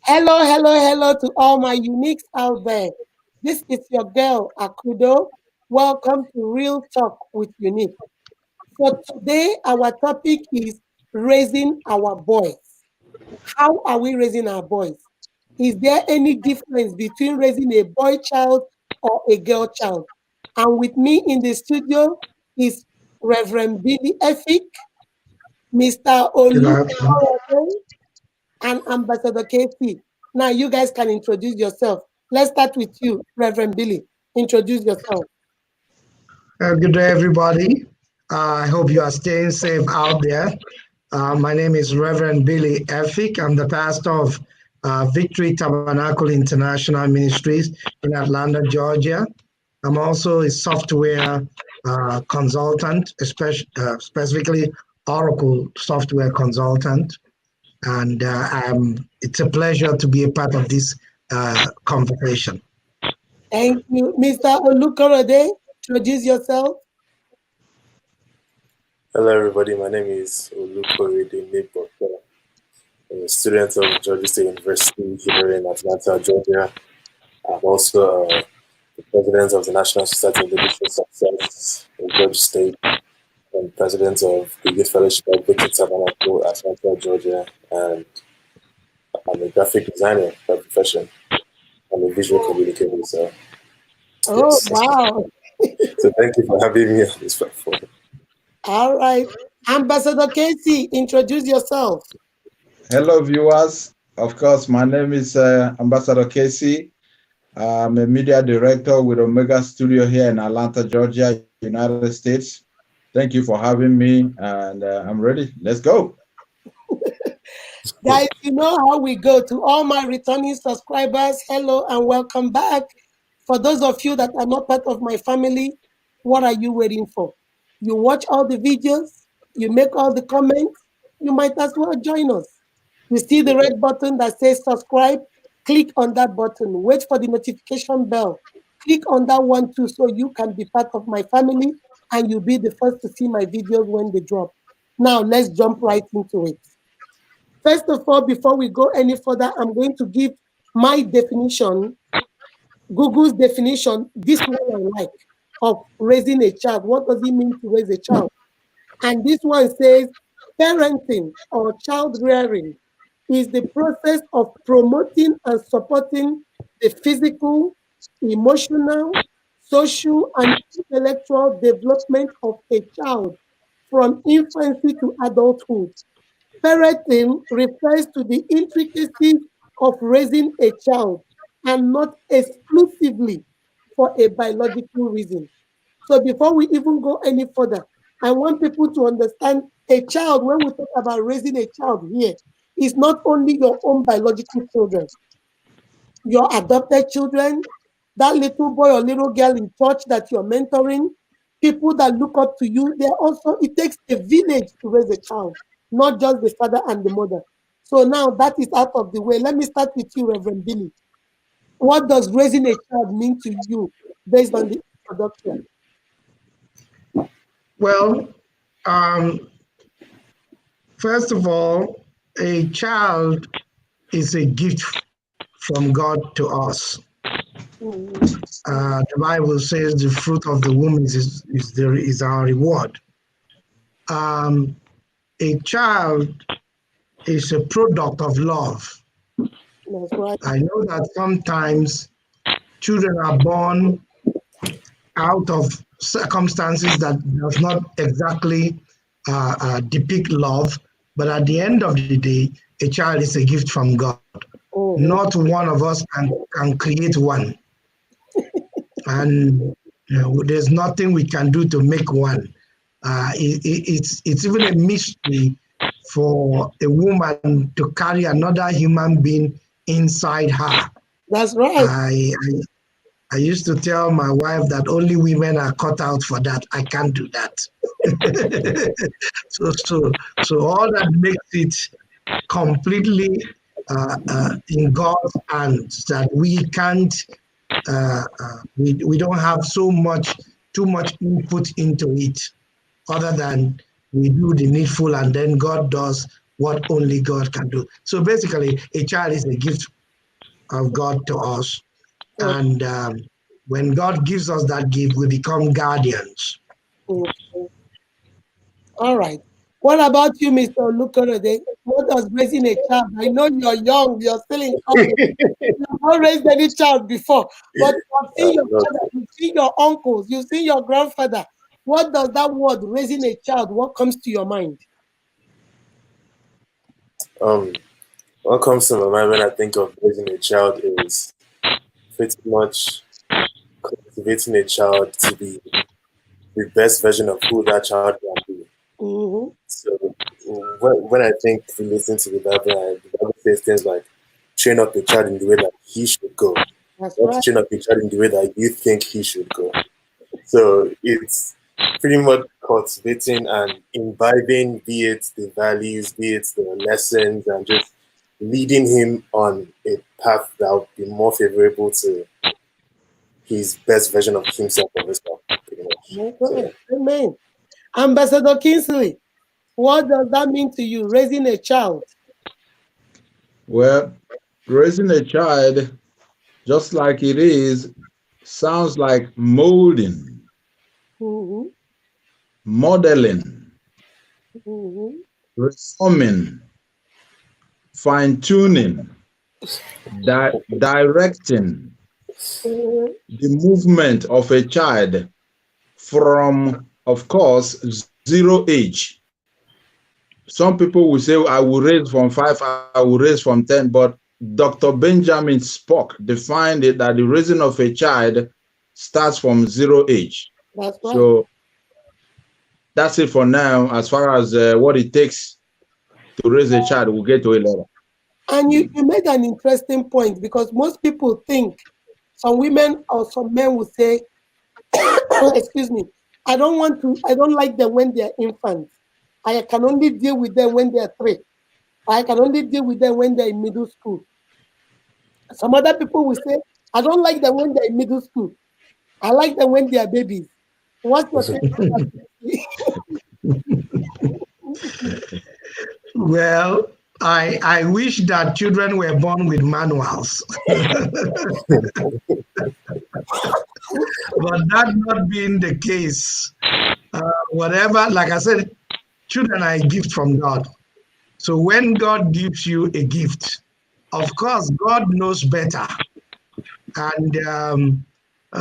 Hello, hello, hello to all my uniques out there. This is your girl, Akudo. Welcome to Real Talk with Unique. For today, our topic is raising our boys. How are we raising our boys? Is there any difference between raising a boy child or a girl child? And with me in the studio is Reverend Billy Efik, Mr. Good Olu afternoon. and Ambassador KT. Now you guys can introduce yourself. Let's start with you, Reverend Billy. Introduce yourself. Good day, everybody. I hope you are staying safe out there. My name is Reverend Billy Efik. I'm the pastor of Victory Tabernacle International Ministries in Atlanta, Georgia. I'm also a software consultant, specifically Oracle software consultant. And it's a pleasure to be a part of this conversation. Thank you. Mr. Olukorode, introduce yourself. Hello, everybody. My name is UNIQUEAKUDO. I'm a student of Georgia State University here in Atlanta, Georgia. I'm also the president of the National Society of Leadership Success in Georgia State and president of the Youth Fellowship of Victory Tabernacle, Atlanta, Georgia. And I'm a graphic designer by profession. I'm a visual communicator. So, Oh, yes. wow. So, thank you for having me on this platform. All right. Ambassador Casey, introduce yourself. Hello, viewers. Of course, my name is Ambassador Casey. I'm a media director with Omega Studio here in Atlanta, Georgia, United States. Thank you for having me, and I'm ready. Let's go. Guys, you know how we go. To all my returning subscribers, hello and welcome back. For those of you that are not part of my family, what are you waiting for? You watch all the videos, you make all the comments, you might as well join us. You see the red button that says subscribe, click on that button, wait for the notification bell, click on that one too so you can be part of my family and you'll be the first to see my videos when they drop. Now, let's jump right into it. First of all, before we go any further, I'm going to give my definition, Google's definition, this one I like, of raising a child. What does it mean to raise a child? And this one says parenting or child rearing is the process of promoting and supporting the physical, emotional, social, and intellectual development of a child from infancy to adulthood. Parenting refers to the intricacies of raising a child and not exclusively for a biological reason. So before we even go any further, I want people to understand a child, when we talk about raising a child here, is not only your own biological children, your adopted children, that little boy or little girl in church that you're mentoring, people that look up to you, they're also, it takes a village to raise a child, not just the father and the mother. So now that is out of the way. Let me start with you, Reverend Billy. What does raising a child mean to you based on the introduction? Well, um, first of all, a child is a gift from God to us. The Bible says the fruit of the womb is our reward. Um, a child is a product of love. That's right. I know that sometimes children are born out of circumstances that does not exactly depict love, but at the end of the day, a child is a gift from God. Not one of us can create one. And there's nothing we can do to make one. It's even a mystery for a woman to carry another human being inside her. That's right. I used to tell my wife that only women are cut out for that. I can't do that. so all that makes it completely in God's hands, that we can't, we don't have too much input into it, other than we do the needful and then God does what only God can do. So basically, a child is a gift of God to us. Okay. And when God gives us that gift, we become guardians. Okay. All right. What about you, Mr. Olukorede? What does raising a child? I know you're young, you're still in college. You've not raised any child before, but you've seen your Not, father, you've seen your uncles, you've seen your grandfather. What does that word raising a child? What comes to your mind? um, what comes to my mind when I think of raising a child is pretty much cultivating a child to be the best version of who that child can be. Mm-hmm. So when I think we listen to the Bible says things like train up a child in the way that he should go, That's not to right. train up a child in the way that you think he should go. So it's pretty much cultivating and imbibing, be it the values, be it the lessons, and just leading him on a path that will be more favorable to his best version of himself or herself, pretty much. So Okay. Amen. Ambassador Kingsley, what does that mean to you, raising a child? Well, raising a child, just like it is, sounds like molding, Mm-hmm. modeling, Mm-hmm. reforming, fine tuning, directing the movement of a child from, of course, zero age. Some people will say, I will raise from 5, I will raise from 10, but Dr. Benjamin Spock defined it that the raising of a child starts from zero age. That's right. So that's it for now, as far as what it takes to raise a child. We'll get to it later. And you made an interesting point because most people think some women or some men will say, excuse me, I don't like them when they're infants. I can only deal with them when they're 3. I can only deal with them when they're in middle school. Some other people will say, I don't like them when they're in middle school. I like them when they're babies. What's your take on that? Well, I wish that children were born with manuals, but that not being the case. Whatever, like I said, children are a gift from God. So when God gives you a gift, of course, God knows better, and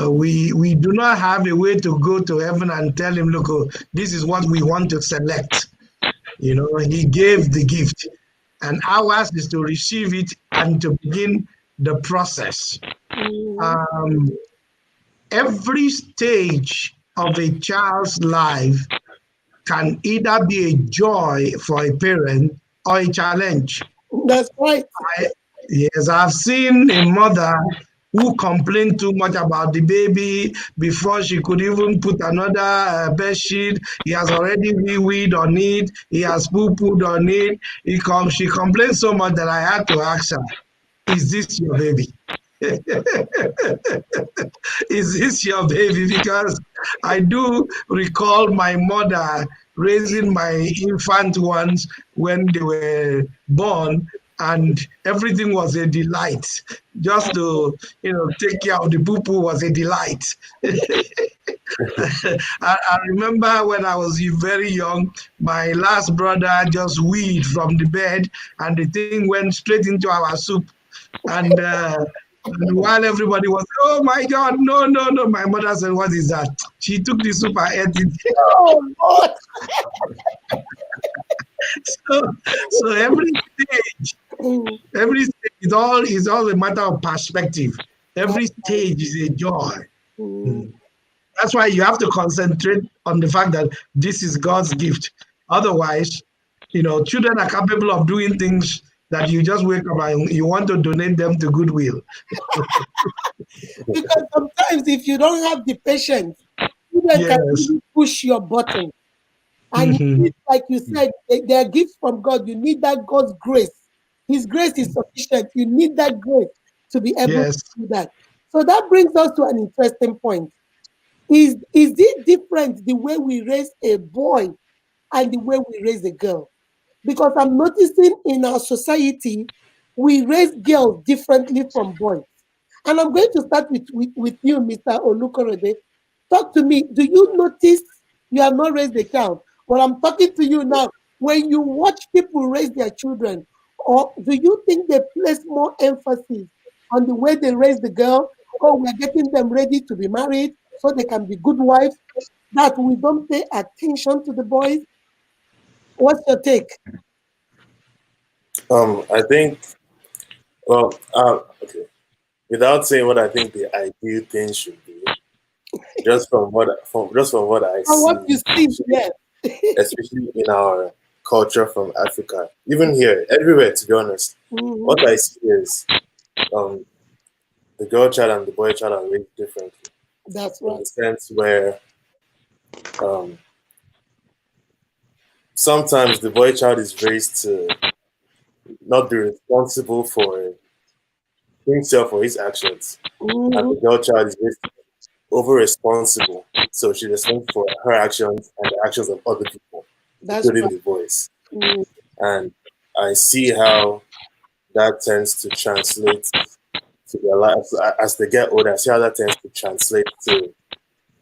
we do not have a way to go to heaven and tell him, look, oh, this is what we want to select. You know, he gave the gift, and ours is to receive it and to begin the process. Mhm. Um, every stage of a child's life can either be a joy for a parent or a challenge. That's right. I, yes, I've seen a mother who complained too much about the baby before she could even put another bed sheet. He has already wee-weed on it. He has poo-pooed on it. She complained so much that I had to ask her, is this your baby? Is this your baby? Because I do recall my mother raising my infant ones when they were born, and everything was a delight. Just to take care of the poo poo was a delight. I remember when I was very young, my last brother just weed from the bed, and the thing went straight into our soup. And while everybody was, oh my God, no, no, no, my mother said, what is that? She took the soup and ate it. Oh, Lord. So Mm, every stage is all a matter of perspective. Every stage is a joy. mm. Mm. That's why you have to concentrate on the fact that this is God's gift. Otherwise, children are capable of doing things that you just wake up and you want to donate them to Goodwill. Because sometimes if you don't have the patience, children can Yes. really push your button. And you Mhm. need, like you said, they are gifts from God. You need that God's grace. His grace is sufficient. You need that grace to be able to Yes. do that. So that brings us to an interesting point. Is it different the way we raise a boy and the way we raise a girl? Because I'm noticing in our society, we raise girls differently from boys. And I'm going to start with you, Mr. Olukorede. Talk to me. Do you notice you have not raised a child? But I'm talking to you now. When you watch people raise their children, or do you think they place more emphasis on the way they raise the girl? Oh, we're getting them ready to be married so they can be good wives, that we don't pay attention to the boys? What's your take? I think, well, okay. Without saying what I think the ideal thing should be, just from what I And see, what you see, yes. especially in our culture from Africa, even here, everywhere, to be honest, Mhm. what I see is um, the girl child and the boy child are raised differently That's in right. the sense where um, sometimes the boy child is raised to not be responsible for himself or his actions, and Mhm. the girl child is raised over responsible. So she's responsible for her actions and the actions of other people, That's including right. the boys. Mm. And I see how that tends to translate to their lives as they get older. I see how that tends to translate to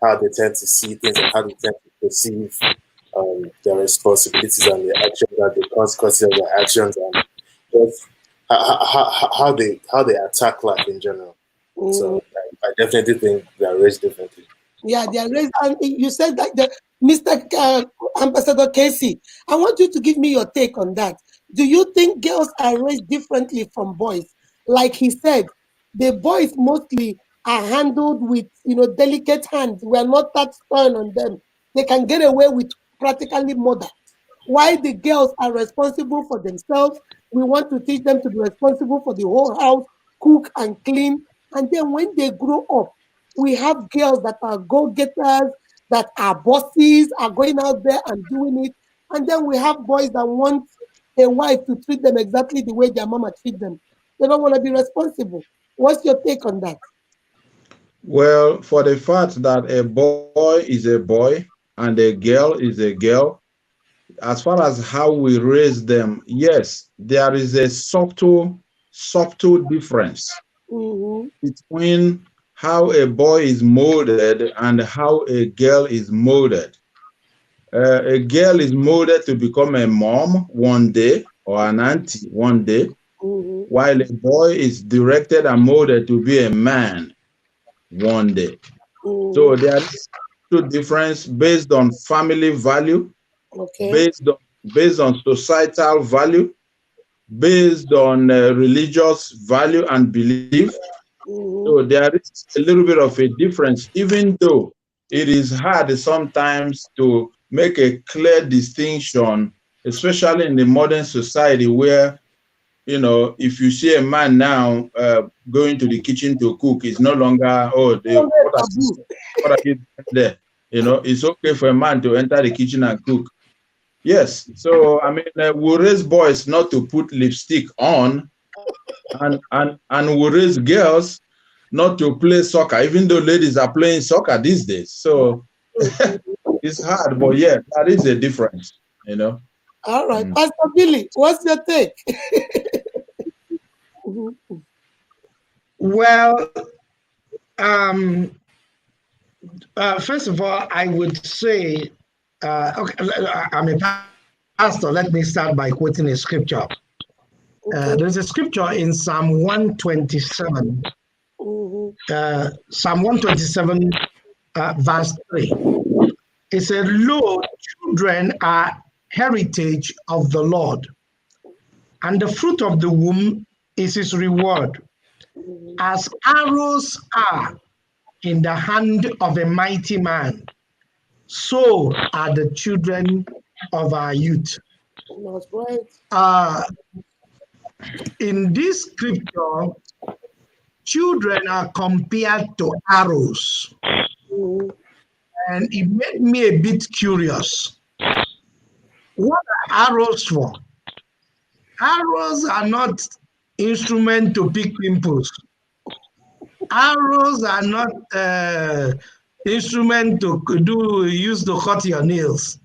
how they tend to see things and how they tend to perceive their responsibilities and their actions and the consequences of their actions and just how they attack life in general. Mm. So I definitely think they are raised differently. Yeah, they are raised. And you said that Mr. Ambassador Casey, I want you to give me your take on that. Do you think girls are raised differently from boys? Like he said, the boys mostly are handled with delicate hands. We are not that stern on them. They can get away with practically murder. Why the girls are responsible for themselves? We want to teach them to be responsible for the whole house, cook and clean. And then when they grow up, we have girls that are go-getters, that are bosses, are going out there and doing it. And then we have boys that want a wife to treat them exactly the way their mama treat them. They don't want to be responsible. What's your take on that? Well, for the fact that a boy is a boy and a girl is a girl, as far as how we raise them, yes, there is a subtle difference Mm-hmm. between how a boy is molded and how a girl is molded. A girl is molded to become a mom one day or an auntie one day, Mm-hmm. while a boy is directed and molded to be a man one day. Mm-hmm. So there is two difference based on family value, Okay. based on societal value, based on religious value and belief. So Mm-hmm. there is a little bit of a difference, even though it is hard sometimes to make a clear distinction, especially in the modern society where, if you see a man now going to the kitchen to cook, it's no longer, oh, what are you, Taboo. what are you doing there? It's okay for a man to enter the kitchen and cook. Yes. So, I mean, we raise boys not to put lipstick on, and we raise girls not to play soccer, even though ladies are playing soccer these days. So it's hard, but yeah, that is a difference. All right. Mm. Pastor Billy, what's your take? Mhm. Well, um, first of all, I would say, okay, I'm a pastor. Let me start by quoting a scripture. Okay. There's a scripture in Psalm 127, Mhm. Psalm 127, verse 3. It said, Lo, children are heritage of the Lord, and the fruit of the womb is his reward. Mhm. As arrows are in the hand of a mighty man, so are the children of our youth. That's right. Uh, in this scripture, children are compared to arrows, Mhm. and it made me a bit curious. What are arrows for? Arrows are not instrument to pick pimples. Arrows are not instrument to use to cut your nails.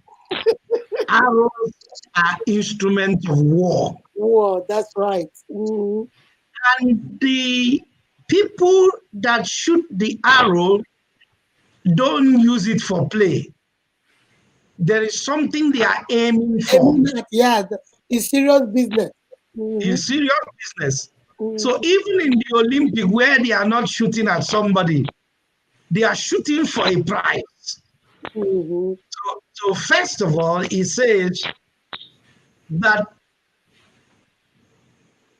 arrows are instruments of war. Wow, that's right. Mm-hmm. And the people that shoot the arrow don't use it for play. There is something they are aiming I for. mean, yeah, it's serious business. Mm-hmm. It's serious business. So Mm-hmm. even in the Olympic, where they are not shooting at somebody, they are shooting for a prize. Mm-hmm. So first of all, he says that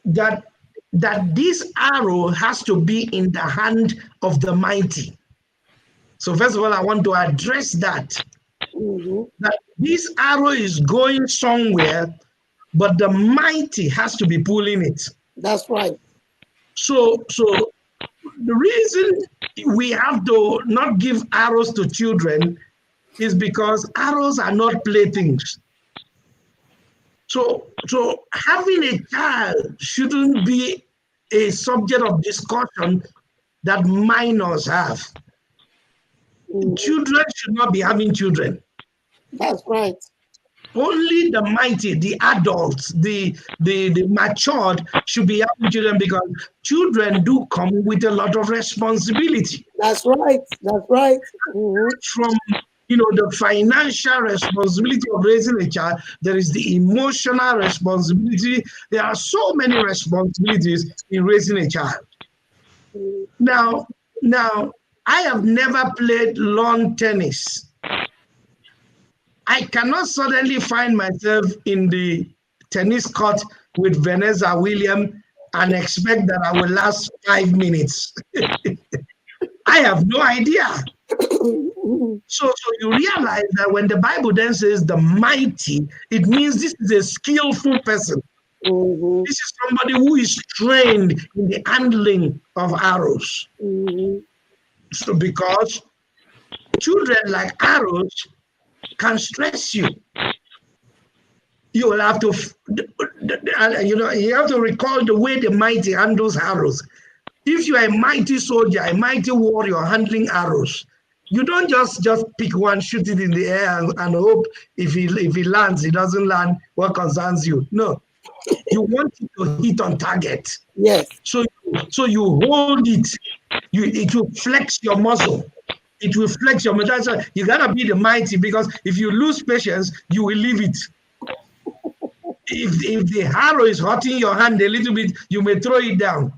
that that this arrow has to be in the hand of the mighty. So first of all, I want to address Mm-hmm. that this arrow is going somewhere, but the mighty has to be pulling it. That's right. So the reason we have to not give arrows to children is because arrows are not playthings. So having a child shouldn't be a subject of discussion that minors have. Mm-hmm. Children should not be having children. That's right. Only the mighty, the adults, the matured should be having children, because children do come with a lot of responsibility. That's right. That's right. Mm-hmm. From the financial responsibility of raising a child, there is the emotional responsibility. There are so many responsibilities in raising a child. Now I have never played lawn tennis. I cannot suddenly find myself in the tennis court with Vanessa Williams and expect that I will last 5 minutes. I have no idea. So you realize that when the Bible then says the mighty, it means this is a skillful person. Mm-hmm. This is somebody who is trained in the handling of arrows. Mm-hmm. So because children, like arrows, can stress you. You will have to, you have to recall the way the mighty handles arrows. If you are a mighty soldier, a mighty warrior handling arrows, you don't just pick one, shoot it in the air, and hope if he lands, it doesn't land. What concerns you? No, you want it to hit on target. Yes. So you hold it. It will flex your muscle. It will flex your muscle. So you gotta be the mighty, because if you lose patience, you will leave it. If the arrow is hurting your hand a little bit, you may throw it down.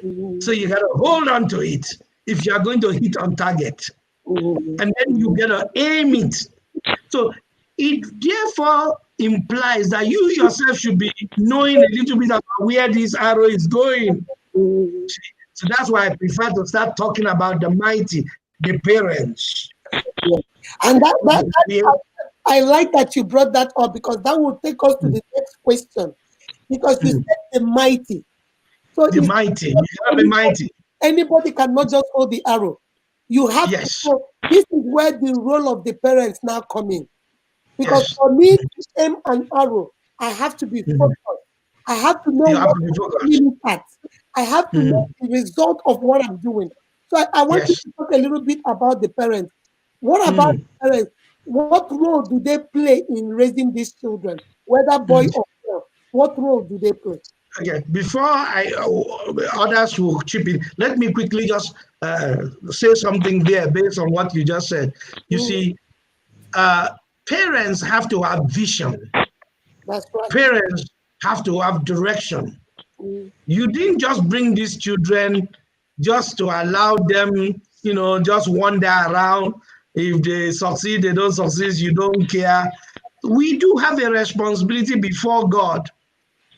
Mm-hmm. So you gotta hold on to it if you are going to hit on target. Mm-hmm. And then you gotta aim it. So it therefore implies that you yourself should be knowing a little bit about where this arrow is going. Mm-hmm. So that's why I prefer to start talking about the mighty, the parents. Yeah. And I like that you brought that up, because that will take us to the next question. Because you said the mighty. So The mighty, you gotta be mighty. anybody cannot just hold the arrow. You have to. Yes. So this is where the role of the parents now come in. Because Yes. for me to aim an arrow, I have to be focused. I have to know You have what to be I'm focused. aiming at. I have to know the result of what I'm doing. So I want you Yes. to talk a little bit about the parents. What about the parents? What role do they play in raising these children, whether boy or girl? What role do they play? Okay, before others will chip in, let me quickly just say something there based on what you just said. You see, parents have to have vision. That's right. Parents have to have direction. You didn't just bring these children just to allow them, just wander around. If they succeed, they don't succeed, you don't care. We do have a responsibility before God.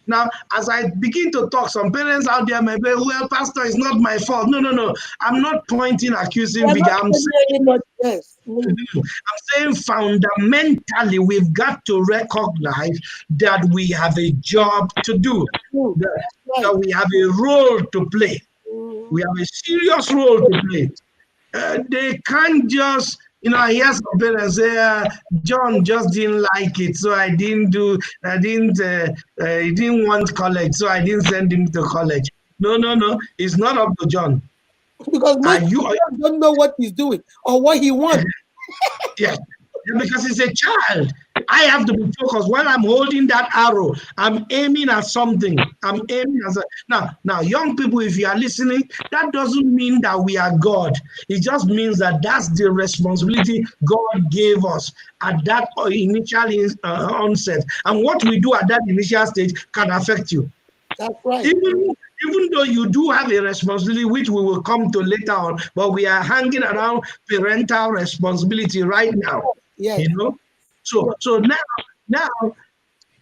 Now, as I begin to talk, some parents out there may be, well, Pastor, it's not my fault. No. I'm not pointing, accusing They're figure. not telling anybody. Yes. I'm saying fundamentally, we've got to recognize that we have a job to do, that we have a role to play. We have a serious role to play. They can't just, I hear some parents say, John just didn't like it, so he didn't want college, so I didn't send him to college. No, it's not up to John. Because most people don't know what he's doing or what he wants. Yes, because he's a child. I have to be focused. While I'm holding that arrow, I'm aiming at something. I'm aiming at now, young people, if you are listening, that doesn't mean that we are God. It just means that that's the responsibility God gave us at that initial onset. And what we do at that initial stage can affect you. That's right. Even though you do have a responsibility, which we will come to later on, but we are hanging around parental responsibility right now. Yes. You know, so now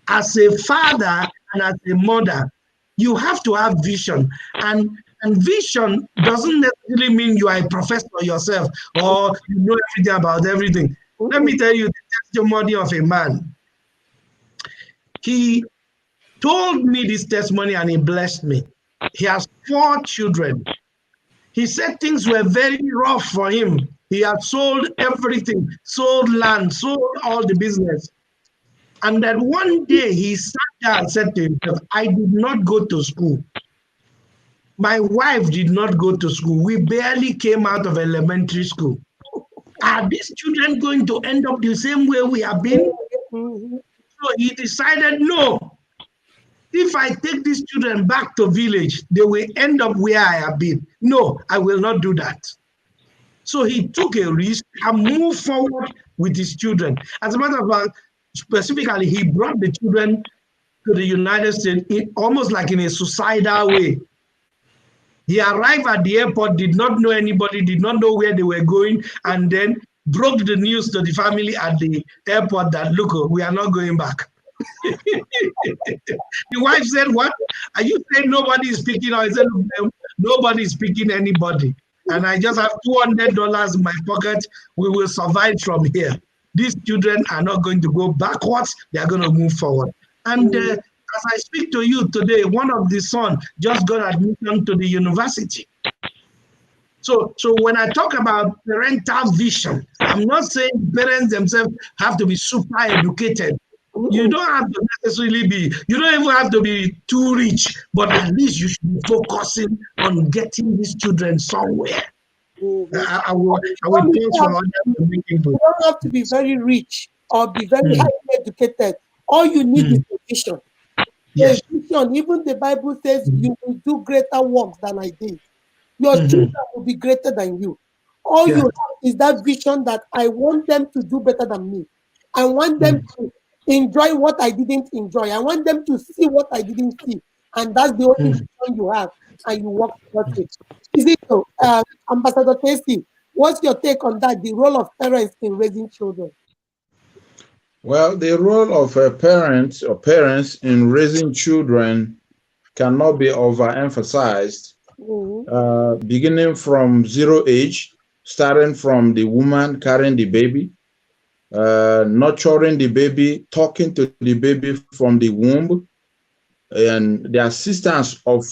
as a father and as a mother, you have to have vision, and vision doesn't necessarily mean you are a professor yourself or you know everything about everything. Let me tell you the testimony of a man. He told me this testimony and he blessed me. He has 4 children. He said things were very rough for him. He had sold everything, sold land, sold all the business. And then one day he sat down and said to himself, I did not go to school. My wife did not go to school. We barely came out of elementary school. Are these children going to end up the same way we have been? So he decided, no. If I take these children back to village, they will end up where I have been. No, I will not do that. So he took a risk and moved forward with his children. As a matter of fact, specifically, he brought the children to the United States almost like in a suicidal way. He arrived at the airport, did not know anybody, did not know where they were going, and then broke the news to the family at the airport that, look, we are not going back. The wife said, what? Are you saying nobody is speaking? I said, nobody is speaking anybody. And I just have $200 in my pocket. We will survive from here. These children are not going to go backwards. They are going to move forward. And as I speak to you today, one of the sons just got admission to the university. So when I talk about parental vision, I'm not saying parents themselves have to be super educated. You don't have to necessarily be, you don't even have to be too rich, but at least you should be focusing on getting these children somewhere. I will pause for other people. You don't have to be very rich or be very highly educated. All you need is a vision. Yes. A vision. Even the Bible says you will do greater works than I did. Your children will be greater than you. All you have is that vision that I want them to do better than me. I want them to enjoy what I didn't enjoy. I want them to see what I didn't see. And that's the only vision you have. And you work towards it. Is it so? Ambassador Casey, what's your take on that? The role of parents in raising children? Well, the role of parents in raising children cannot be overemphasized. Beginning from 0 age, starting from the woman carrying the baby, nurturing the baby, talking to the baby from the womb, and the assistance of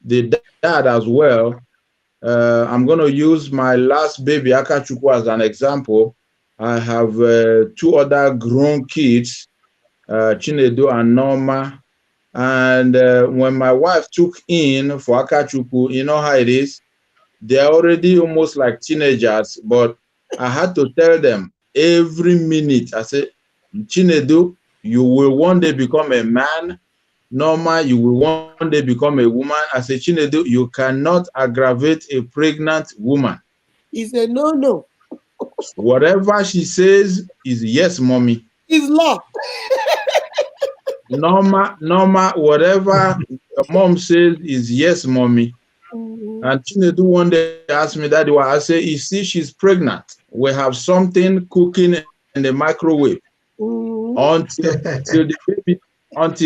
the dad as well. I'm going to use my last baby, Akachukwu, as an example. I have 2 other grown kids, Chinedu and Norma. And when my wife took in for Akachukwu, you know how it is. They're already almost like teenagers, but I had to tell them every minute. I said, Chinedu, you will one day become a man. Norma, you will one day become a woman. I said, Chinedu, you cannot aggravate a pregnant woman. He said, no. Whatever she says is yes, mommy. It's law. Norma, whatever mom says is yes, mommy. And Chinedu one day asked me, Daddy, I say, you see, she's pregnant. We have something cooking in the microwave. Until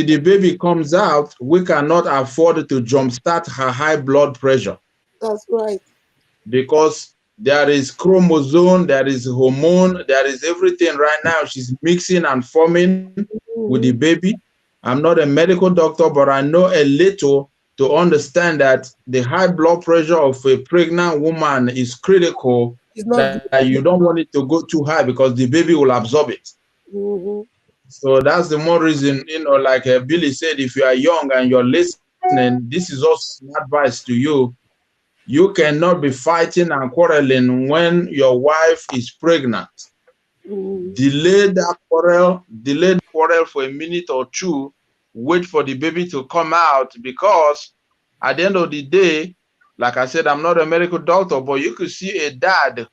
the baby comes out, we cannot afford to jumpstart her high blood pressure. That's right. Because there is chromosome, there is hormone, there is everything right now. She's mixing and forming with the baby. I'm not a medical doctor, but I know a little to understand that the high blood pressure of a pregnant woman is critical, that you don't want it to go too high because the baby will absorb it. So that's the more reason, like Billy said, if you are young and you're listening, this is also advice to you. You cannot be fighting and quarreling when your wife is pregnant. delay that quarrel for a minute or two, wait for the baby to come out, because at the end of the day, like I said, I'm not a medical doctor, but you could see a dad,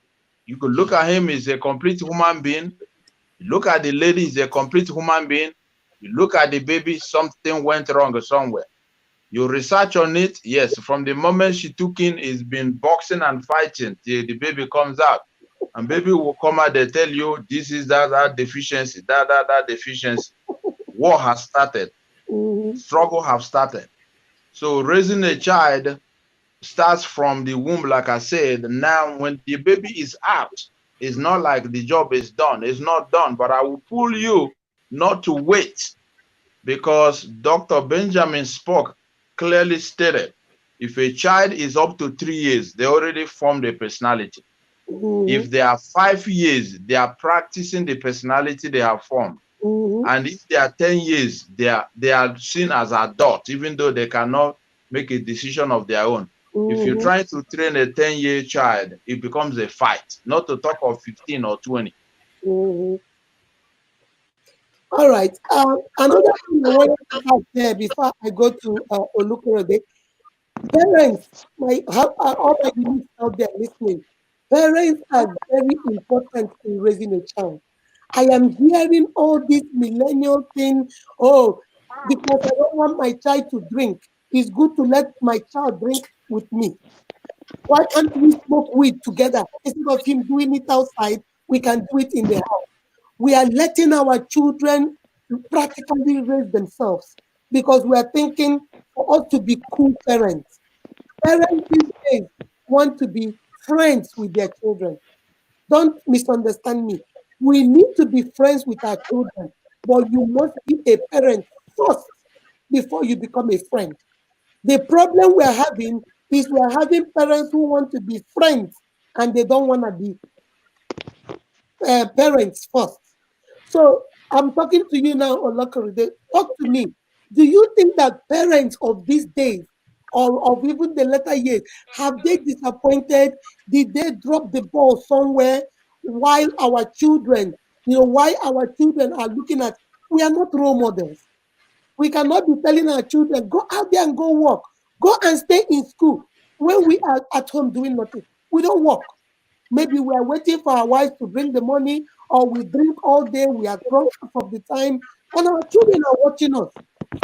you could look at him as a complete human being. You look at the lady, is a complete human being. You look at the baby, something went wrong somewhere. You research on it, yes, from the moment she took in, it's been boxing and fighting till the baby comes out. And baby will come out, they tell you this is that deficiency, that deficiency. War has started. Struggle have started. So raising a child starts from the womb, like I said. Now, when the baby is out, it's not like the job is done. It's not done, but I will pull you not to wait, because Dr. Benjamin spoke clearly stated, if a child is up to 3 years, they already formed a personality. If they are 5 years, they are practicing the personality they have formed. And if they are 10 years, they are seen as adults, even though they cannot make a decision of their own. If you're trying to train a 10-year child, it becomes a fight, not to talk of 15 or 20. All right. Another thing I wanted to add there before I go to Olukorode. Parents, all my youths out there listening, parents are very important in raising a child. I am hearing all this millennial thing. Oh, because I don't want my child to drink, it's good to let my child drink with me. Why can't we smoke weed together? Instead of him doing it outside, we can do it in the house. We are letting our children practically raise themselves because we are thinking for us to be cool parents. Parents these days want to be friends with their children. Don't misunderstand me. We need to be friends with our children, but you must be a parent first before you become a friend. The problem we're having is we're having parents who want to be friends and they don't want to be parents first. So I'm talking to you now, Olakoride. Talk to me. Do you think that parents of these days, or of even the later years, have they disappointed? Did they drop the ball somewhere while our children, why our children are looking at? We are not role models. We cannot be telling our children, go out there and go work, go and stay in school when we are at home doing nothing. We don't work. Maybe we are waiting for our wives to bring the money, or we drink all day, we are drunk half of the time, and our children are watching us.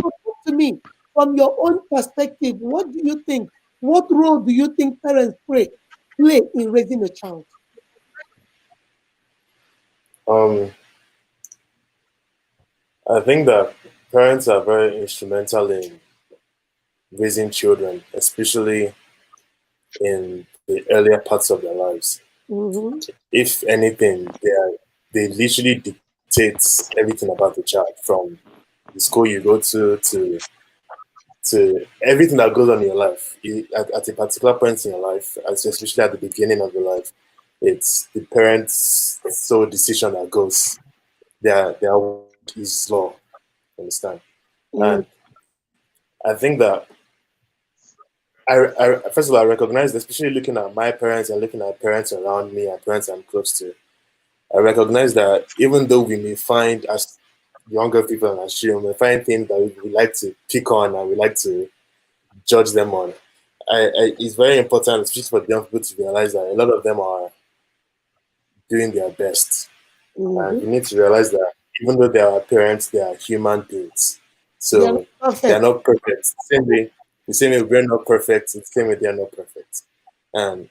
So, talk to me from your own perspective. What do you think? What role do you think parents play in raising a child? Um, I think that parents are very instrumental in raising children, especially in the earlier parts of their lives. If anything, they literally dictate everything about the child, from the school you go to everything that goes on in your life. At a particular point in your life, especially at the beginning of your life, it's the parents' sole decision that goes. Their word is law. Understand? Mm, And I think that I first of all I recognize, especially looking at my parents and looking at parents around me and parents I'm close to, I recognize that even though we may find, as younger people and as children, we find things that we like to pick on and we like to judge them on. It's very important, especially for young people, to realize that a lot of them are doing their best. And mhm. you need to realize that even though they are parents, they are human beings. They are not So they're perfect. not perfect. The same way we're not perfect, the same way they're not perfect. And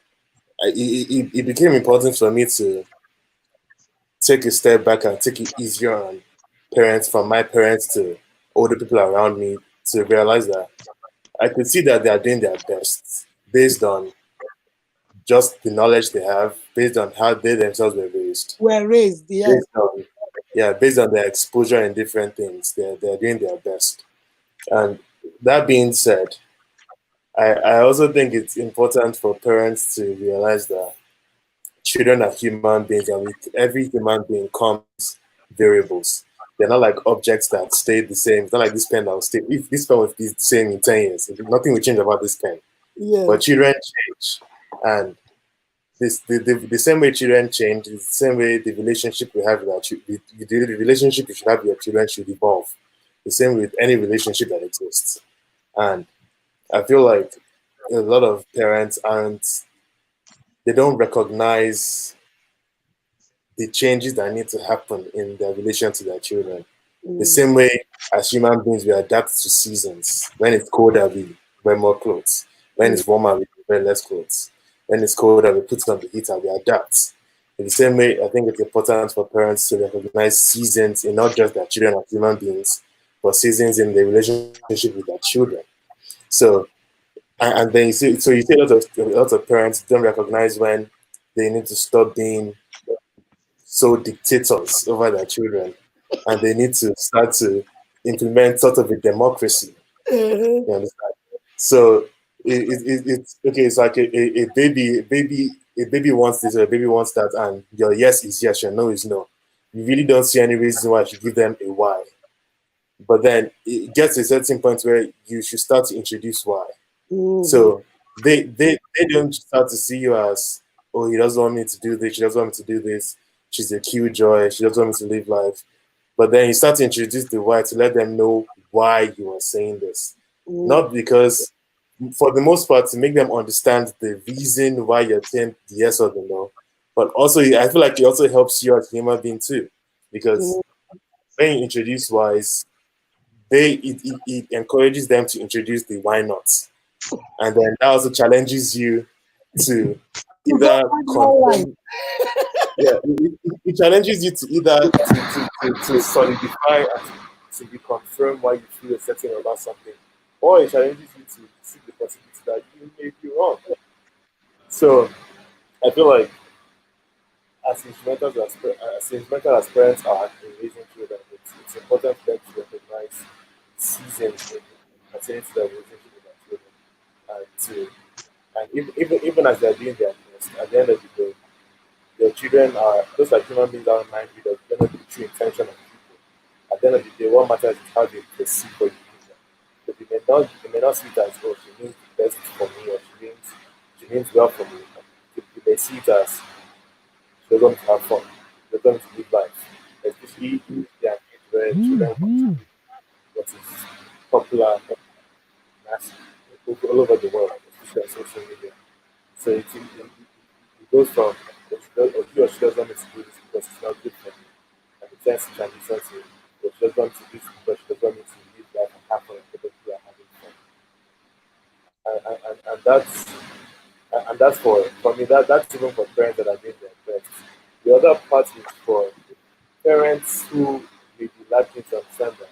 it became important for me to take a step back and take it easier on parents, from my parents to older people around me, to realize that I could see that they are doing their best based on just the knowledge they have, based on how they themselves were raised, We're raised, yes. based on based on their exposure in different things. They're doing their best. And that being said, I also think it's important for parents to realize that children are human beings, and with every human being comes variables. They're not like objects that stay the same. It's not like this pen that will stay. If this pen will be the same in 10 years, nothing will change about this pen. Yes. But children change. And the same way children change is the same way the relationship we have with our the relationship you should have with your children should evolve. The same with any relationship that exists. And I feel like a lot of parents aren't they don't recognize the changes that need to happen in their relation to their children. The Mm, same way as human beings, we adapt to seasons. When it's colder, we wear more clothes. When mm, it's warmer, we wear less clothes. When it's colder, we put on the heater, we adapt. In the same way, I think it's important for parents to recognize seasons in not just their children as human beings, but seasons in the relationship with their children. So, and then you see a lot of parents don't recognize when they need to stop being so dictators over their children, and they need to start to implement sort of a democracy. uh-huh, You understand? So it's okay. It's like a baby wants this or a baby wants that, and your yes is yes, your no is no. You really don't see any reason why I should give them a why. But then it gets to a certain point where you should start to introduce why. mhm, So they don't start to see you as, oh, he doesn't want me to do this, she doesn't want me to do this, she's a killjoy, she doesn't want me to live life. But then you start to introduce the why to let them know why you are saying this. mm, Not because, for the most part, to make them understand the reason why you're saying the yes or the no. But also, I feel like it also helps you as a human being too. Because mm, when you introduce whys, it encourages them to introduce the why nots. And then that also challenges you to you go either add more life. confirm, yeah, it challenges you to either to solidify and to be confirmed why you feel a certain about something, or it challenges you to see the possibility that you may be wrong. So I feel like as instrumental as parents are in raising children, it's important for them to recognize seasons pertaining to their relationship with their children, and to and even as they're doing their best, at the end of the day, your children are just like human beings are mind-readers. They don't know the true intention of people. At the end of the day, what matters is how they perceive what you do. So they may not see it as, oh, she means the best for me, or she means well for me. They see it as they're going to have fun. They're going to live life. Especially if they are kids where children want to do what is popular mass all over the world, especially on social media. So it goes from, he or she doesn't want me to do this because it's not good for me. And it tends to transition to, she doesn't want to do this because she doesn't want me to live life and have fun and people are having fun. And that's for me, that's even for parents that are doing their best. The other part is for parents who may be lacking to understand that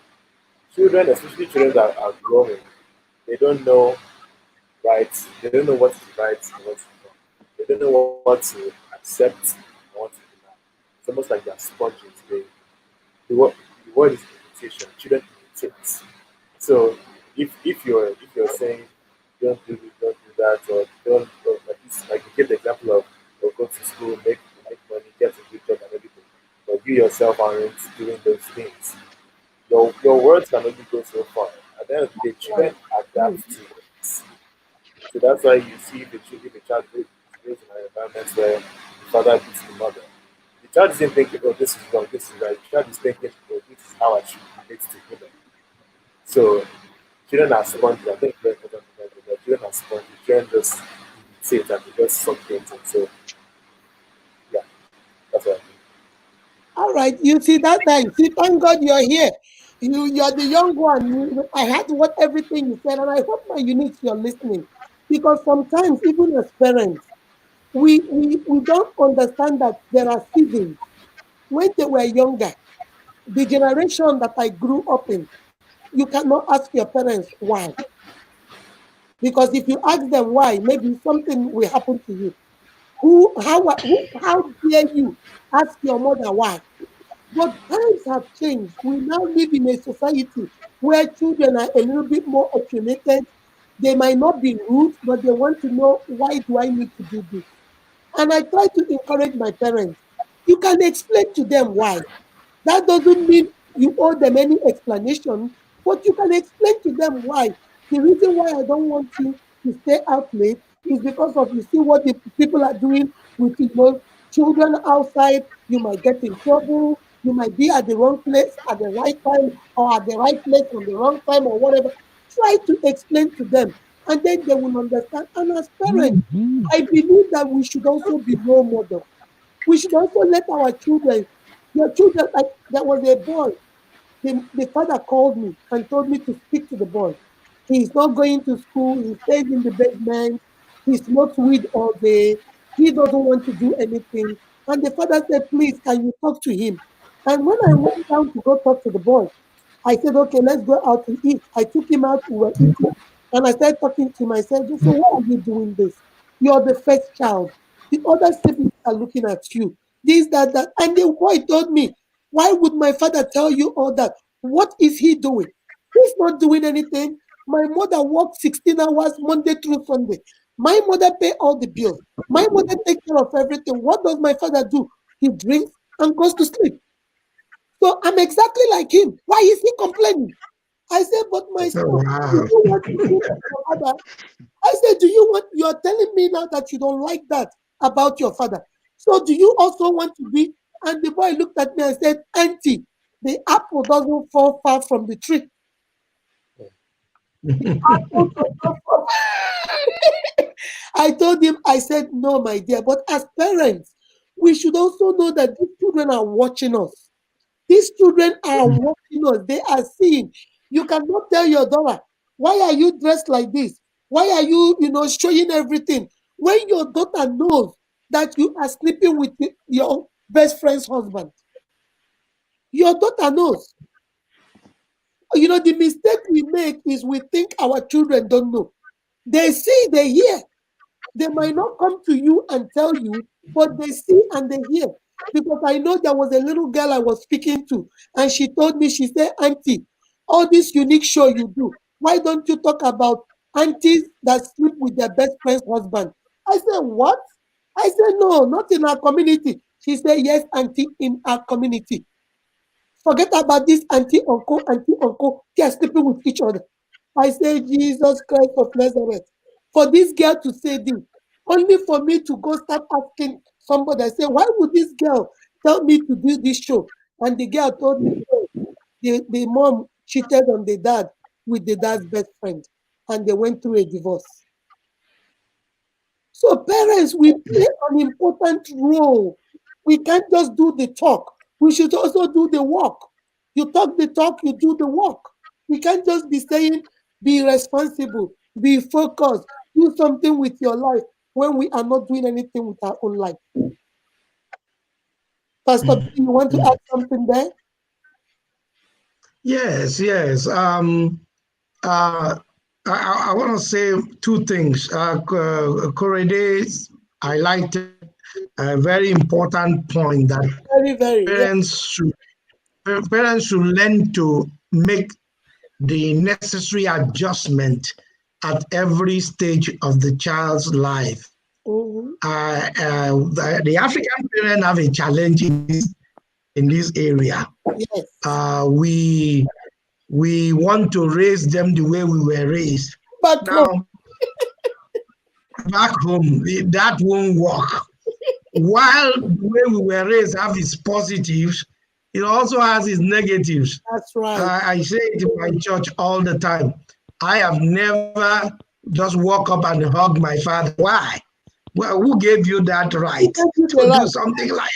children, especially children that are growing, they don't know right, they don't know what is right and what is wrong. They don't know what to accept and what to deny. It's almost like they're sponges. The word is imitation. Children imitate. So if you're saying don't do this, don't do that, or don't like this, like you give the example of, or go to school, make money, get a good job and everything, but you yourself aren't doing those things. Your words can only go so far. At the end of the day, children Mm, adapt to it. So that's why you see the child raised in an environment where the father beats the mother. The child isn't thinking, oh, this is wrong, this is right. The child is thinking, oh, this is how I should relate to women. So children are sponges. I think very important to know that children are sponges. Children just say it and they just suck things in. So yeah, that's what I think. all right, you see that now. You see, thank God you're here. You're the young one. I heard what everything you said, and I hope my units you're listening. Because sometimes, even as parents, we don't understand that there are seasons. When they were younger, the generation that I grew up in, you cannot ask your parents why. Because if you ask them why, maybe something will happen to you. How dare you ask your mother why? But times have changed. We now live in a society where children are a little bit more opinionated. They might not be rude, but they want to know, why do I need to do this? And I try to encourage my parents. You can explain to them why. That doesn't mean you owe them any explanation, but you can explain to them why. The reason why I don't want you to stay out late It's because of you see what the people are doing with children outside. You might get in trouble. You might be at the wrong place at the right time, or at the right place on the wrong time, or whatever. Try to explain to them, and then they will understand. And as parents, I believe that we should also be role model. We should also let our children, your children, like there was a boy, the father called me and told me to speak to the boy. He's not going to school, he stays in the basement, he smokes weed all day, he doesn't want to do anything. And the father said, please, can you talk to him? And when I went down to go talk to the boy, I said, okay, let's go out to eat. I took him out, we were eating, and I started talking to him. I said, so why are you doing this? You're the first child. The other siblings are looking at you. This, that, that. And the boy told me, why would my father tell you all that? What is he doing? He's not doing anything. My mother worked 16 hours Monday through Sunday. My mother pay all the bills. My mother take care of everything. What does my father do? He drinks and goes to sleep. So I'm exactly like him. Why is he complaining? I said, but my son, Oh, do wow. you want to be like your father? I said, do you want, you're telling me now that you don't like that about your father. So do you also want to be? And the boy looked at me and said, Auntie, the apple doesn't fall far from the tree. Apple does not fall. I told him, I said, no, my dear, but as parents, we should also know that these children are watching us. These children are watching us. They are seeing. You cannot tell your daughter, why are you dressed like this? Why are you, showing everything? When your daughter knows that you are sleeping with your best friend's husband, your daughter knows. The mistake we make is we think our children don't know. They see, they hear. They might not come to you and tell you, but they see and they hear. Because I know there was a little girl I was speaking to, and she told me, she said, Auntie, all this unique show you do, why don't you talk about aunties that sleep with their best friend's husband? I said, what? I said, no, not in our community. She said, yes, auntie, in our community. Forget about this auntie, uncle. They are sleeping with each other. I say, Jesus Christ of Nazareth. For this girl to say this, only for me to go start asking somebody, I say, why would this girl tell me to do this show? And the girl told me, oh, the mom cheated on the dad with the dad's best friend, and they went through a divorce. So parents, we play an important role. We can't just do the talk. We should also do the work. You talk the talk, you do the work. We can't just be saying, be responsible, be focused, do something with your life when we are not doing anything with our own life. Pastor P, you want to add something there? Yes, yes. Uh, I want to say two things. Korede highlighted a very important point that Very, very, yeah. parents should parents should learn to make the necessary adjustment at every stage of the child's life. Mhm. The African parents have a challenge in this area. Yes. We want to raise them the way we were raised. Back home. Now, back home, that won't work. While the way we were raised have its positives, it also has its negatives. That's right. I say it in my church all the time. I have never just walk up and hug my father. Why? Well, who gave you that right Thank you, to do Gerard. something like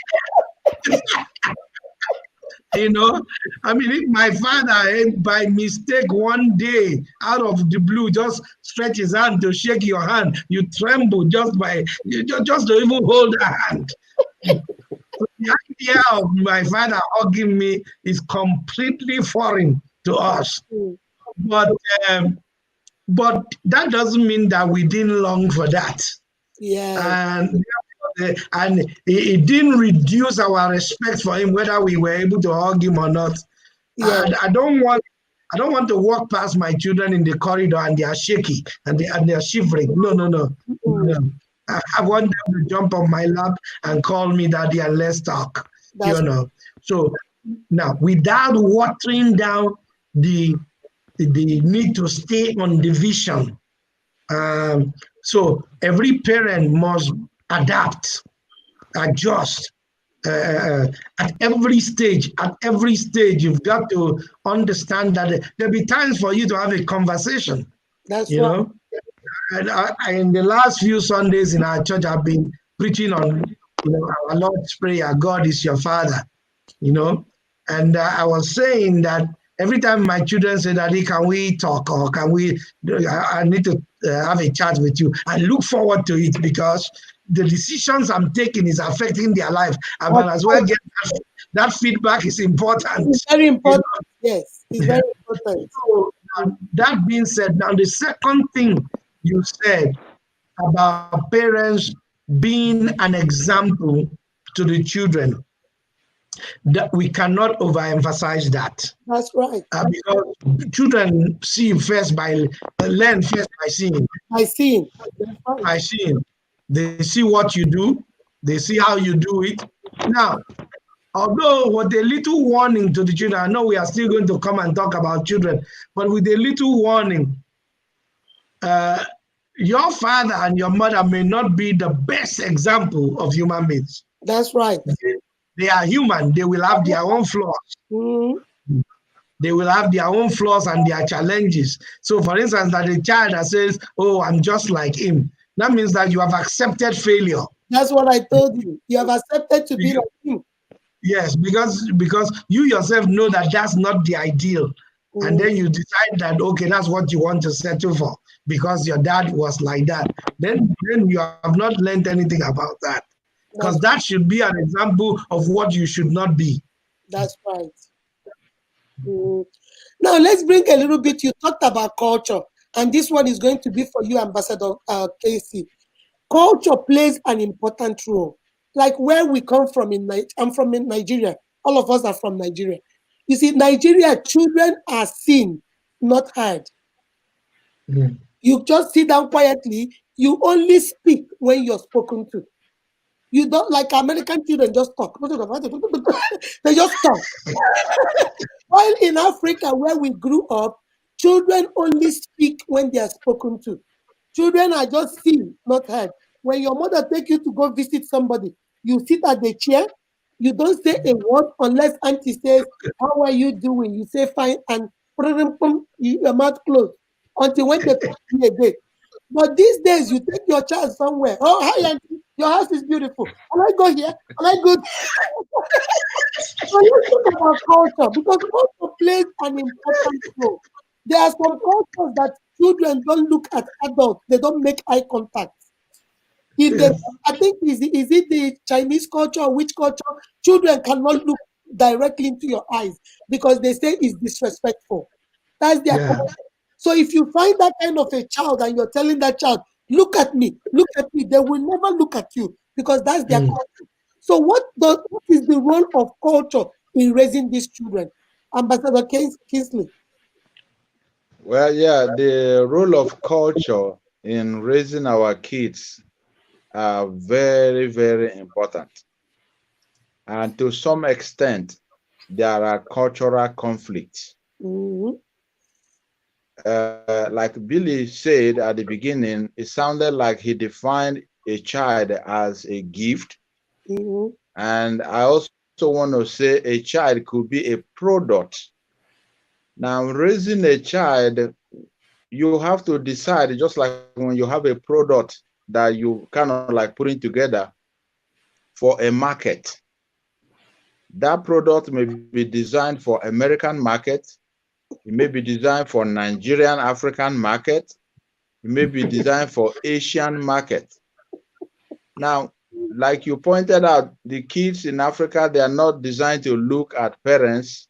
you know? I mean, if my father by mistake one day out of the blue just stretch his hand to shake your hand, you tremble just to even hold a hand. The idea of my father hugging me is completely foreign to us. Mm. But um, but that doesn't mean that we didn't long for that. Yes. And it didn't reduce our respect for him whether we were able to hug him or not. Yes. I don't want to walk past my children in the corridor and they are shaky and they're shivering. No, no, no, Mm. no. I want them to jump on my lap and call me daddy and let's talk. That's So now without watering down the need to stay on the vision, So every parent must adapt, adjust, at every stage. At every stage, you've got to understand that there'll be times for you to have a conversation. That's You right. know, and in the last few Sundays in our church, I've been preaching on, our Lord's Prayer. God is your Father. You know, and I was saying that every time my children say, "Daddy, can we talk or can we? I need to have a chat with you." I look forward to it because the decisions I'm taking is affecting their life. I That's might as right. well get that feedback is important. It's very You important. Yes, it's know? very important. So that being said, now the second thing you said about parents being an example to the children, that we cannot overemphasize that. That's right. Because children see first by learn first by seeing. I see him. That's right. By seeing, they see what you do, they see how you do it. Now, although with a little warning to the children, I know we are still going to come and talk about children, but with a little warning, uh, your father and your mother may not be the best example of human beings. That's right. They are human. They will have their own flaws. Mhm. They will have their own flaws and their challenges. So, for instance, that a child that says, "Oh, I'm just like him," that means that you have accepted failure. That's what I told you. You have accepted to be like him. Yes, because you yourself know that that's not the ideal, and Mm, then you decide that okay, that's what you want to settle for because your dad was like that. Then you have not learned anything about that, because that's that should be an example of what you should not be. that's right. Mm. Now let's bring a little bit. You talked about culture, and this one is going to be for you, Ambassador Casey. Culture plays an important role. Like where we come from I'm from in Nigeria. All of us are from Nigeria. You see, Nigeria children are seen, not heard. Mm. You just sit down quietly. You only speak when you're spoken to. You don't like American children just talk. They just talk. While in Africa, where we grew up, children only speak when they are spoken to. Children are just seen, not heard. When your mother take you to go visit somebody, you sit at the chair, you don't say a word unless auntie says, "How are you doing?" You say fine and your mouth closed until when they talk to you again. But these days, you take your child somewhere. Oh, hi, auntie. Your house is beautiful. Can I go here? Can I go? So let's talk about culture because culture plays an important role. There are some cultures that children don't look at adults, they don't make eye contact. If they, Yes. I think, is it the Chinese culture or which culture? Children cannot look directly into your eyes because they say it's disrespectful. That's their Yeah. culture. So if you find that kind of a child and you're telling that child, look at me, they will never look at you because that's their Mm. culture. So what is the role of culture in raising these children? Ambassador Kingsley. Well, yeah, the role of culture in raising our kids are very, very important. And to some extent, there are cultural conflicts. Mm-hmm. Like Billy said at the beginning, it sounded like he defined a child as a gift. Mm-hmm. And I also want to say a child could be a product. Now, raising a child, you have to decide, just like when you have a product that you kind of like putting together for a market. That product may be designed for American market. It may be designed for Nigerian African market. It may be designed for Asian market. Now, like you pointed out, the kids in Africa, they are not designed to look at parents.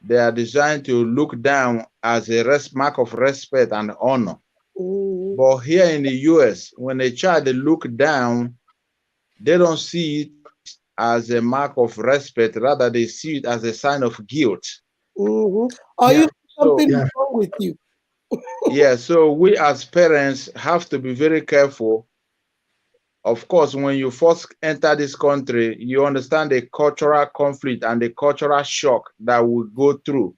They are designed to look down as a mark of respect and honor. Mm-hmm. But here in the US, when a child look down, they don't see it as a mark of respect. Rather, they see it as a sign of guilt. Mm-hmm. Or Yeah. you So, something is Yeah. wrong with you. yeah, so we as parents have to be very careful. Of course, when you first enter this country, you understand the cultural conflict and the cultural shock that we go through.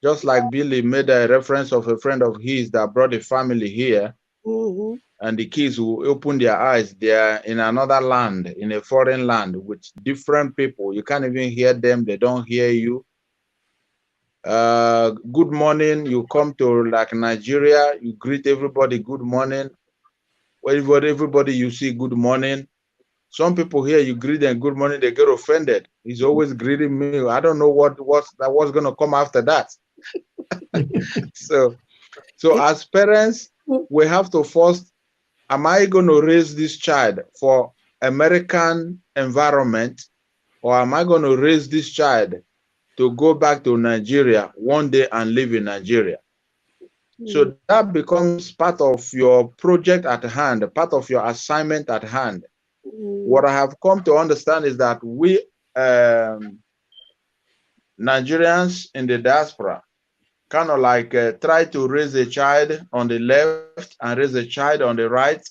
Just like Billy made a reference of a friend of his that brought a family here. And the kids will open their eyes. They are in another land, in a foreign land with different people. You can't even hear them. They don't hear you. Good morning. You come to like Nigeria, you greet everybody good morning. Everybody you see good morning. Some people here, you greet them good morning, they get offended. He's always greeting me. I don't know what's gonna come after that. So as parents, we have to first, am I gonna raise this child for American environment, or am I gonna raise this child to go back to Nigeria one day and live in Nigeria? So that becomes part of your project at hand, part of your assignment at hand. What I have come to understand is that we Nigerians in the diaspora kind of like try to raise a child on the left and raise a child on the right.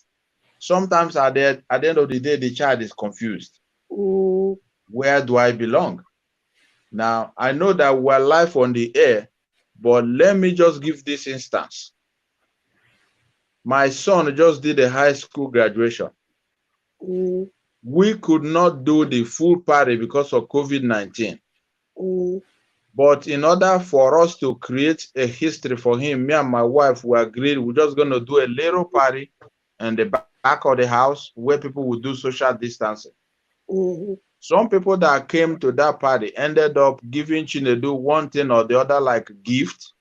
Sometimes at the end of the day, the child is confused. Where do I belong? Now, I know that we're live on the air, but let me just give this instance. My son just did a high school graduation. We could not do the full party because of COVID-19. But in order for us to create a history for him, me and my wife, we agreed we're just going to do a little party in the back of the house where people would do social distancing. Some people that came to that party ended up giving Chinedu one thing or the other like gift.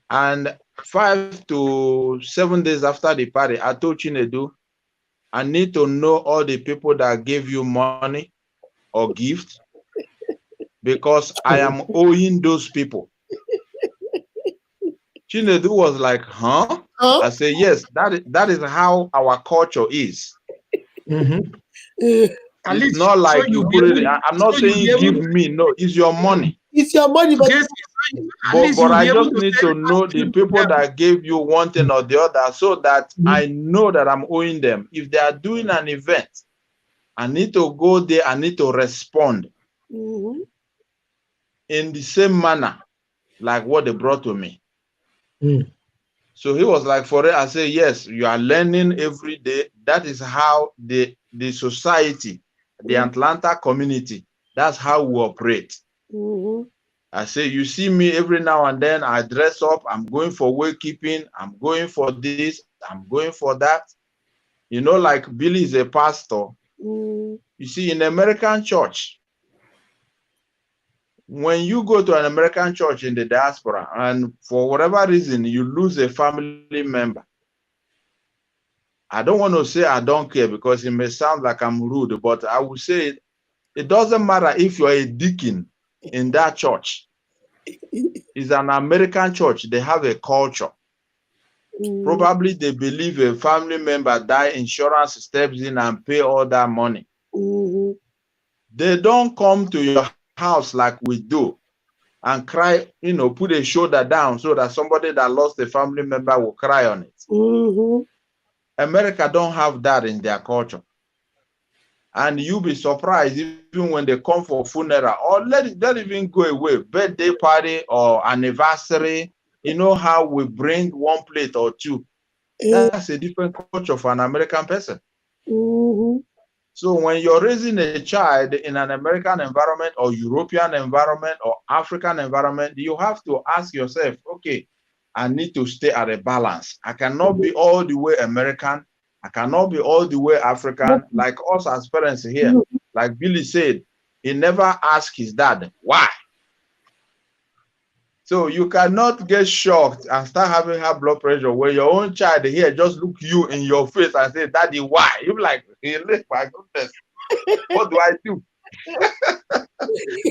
And 5 to 7 days after the party, I told Chinedu, I need to know all the people that gave you money or gift, because I am owing those people. Chinedu was like, huh? I said, yes, that is how our culture is. It's not like you put it, I'm not saying you give me, no, it's your money. It's your money, but I just need to know the people that gave you one thing or the other, so that I know that I'm owing them. If they are doing an event, I need to go there, I need to respond in the same manner like what they brought to me. So he was like, for it, I say, yes, you are learning every day. That is how the society, the Atlanta community, that's how we operate. I say, you see me every now and then, I dress up, I'm going for waykeeping, I'm going for this, I'm going for that. You know, like Billy is a pastor. You see, in American church, when you go to an American church in the diaspora, and for whatever reason, you lose a family member, I don't want to say I don't care, because it may sound like I'm rude, but I will say it doesn't matter if you're a deacon in that church. It's an American church. They have a culture. Probably they believe a family member die, insurance steps in and pay all that money. They don't come to your house like we do and cry, put a shoulder down so that somebody that lost a family member will cry on it. America don't have that in their culture. And you'll be surprised even when they come for funeral, or let even go away, birthday party or anniversary. You know how we bring one plate or two. That's a different culture for an American person. So when you're raising a child in an American environment or European environment or African environment, you have to ask yourself, okay, I need to stay at a balance. I cannot be all the way American. I cannot be all the way African. Like us as parents here, like Billy said, he never asked his dad, why? So you cannot get shocked and start having high blood pressure when your own child here just look you in your face and say, Daddy, why? You're like, hey, my goodness, what do I do?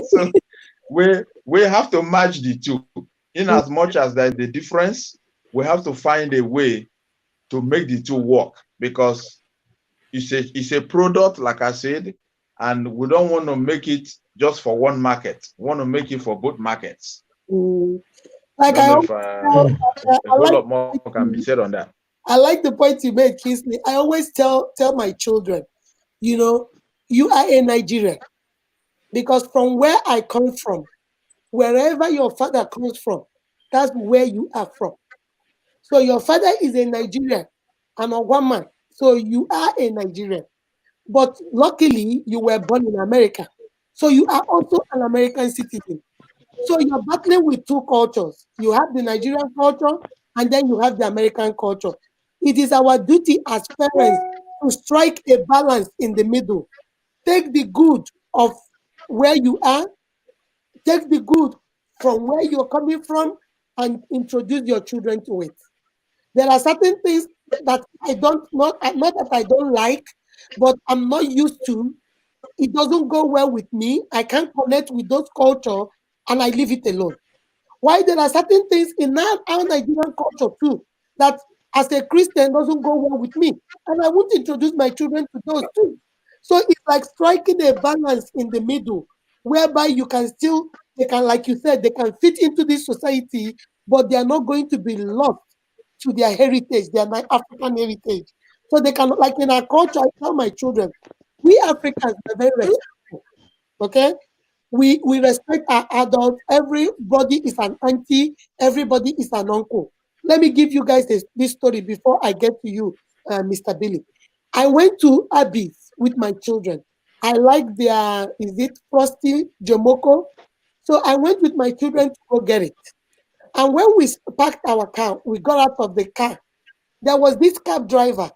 So we have to match the two. In as much as there's the difference, we have to find a way to make the two work, because it's a product, like I said, and we don't want to make it just for one market. We want to make it for both markets. Like a whole lot more can be said on that. I like the point you made, Kingsley. I always tell my children, you are a Nigerian, because from where I come from, wherever your father comes from, that's where you are from. So your father is a Nigerian and a woman. So you are a Nigerian. But luckily, you were born in America. So you are also an American citizen. So you're battling with two cultures. You have the Nigerian culture and then you have the American culture. It is our duty as parents to strike a balance in the middle. Take the good of where you are, take the good from where you're coming from, and introduce your children to it. There are certain things that I don't not that I don't like, but I'm not used to. It doesn't go well with me. I can't connect with those culture, and I leave it alone. Why there are certain things in our Nigerian culture too that as a Christian doesn't go well with me. And I won't introduce my children to those too. So it's like striking a balance in the middle, whereby you can still, they can, like you said, they can fit into this society, but they are not going to be lost to their heritage, their African heritage. So they can, like in our culture, I tell my children, we Africans are very respectful. Okay, we respect our adults. Everybody is an auntie. Everybody is an uncle. Let me give you guys this story before I get to you, Mr. Billy. I went to Abby's with my children. I like their, is it Frosty Jomoko? So I went with my children to go get it. And when we parked our car, we got out of the car. There was this cab driver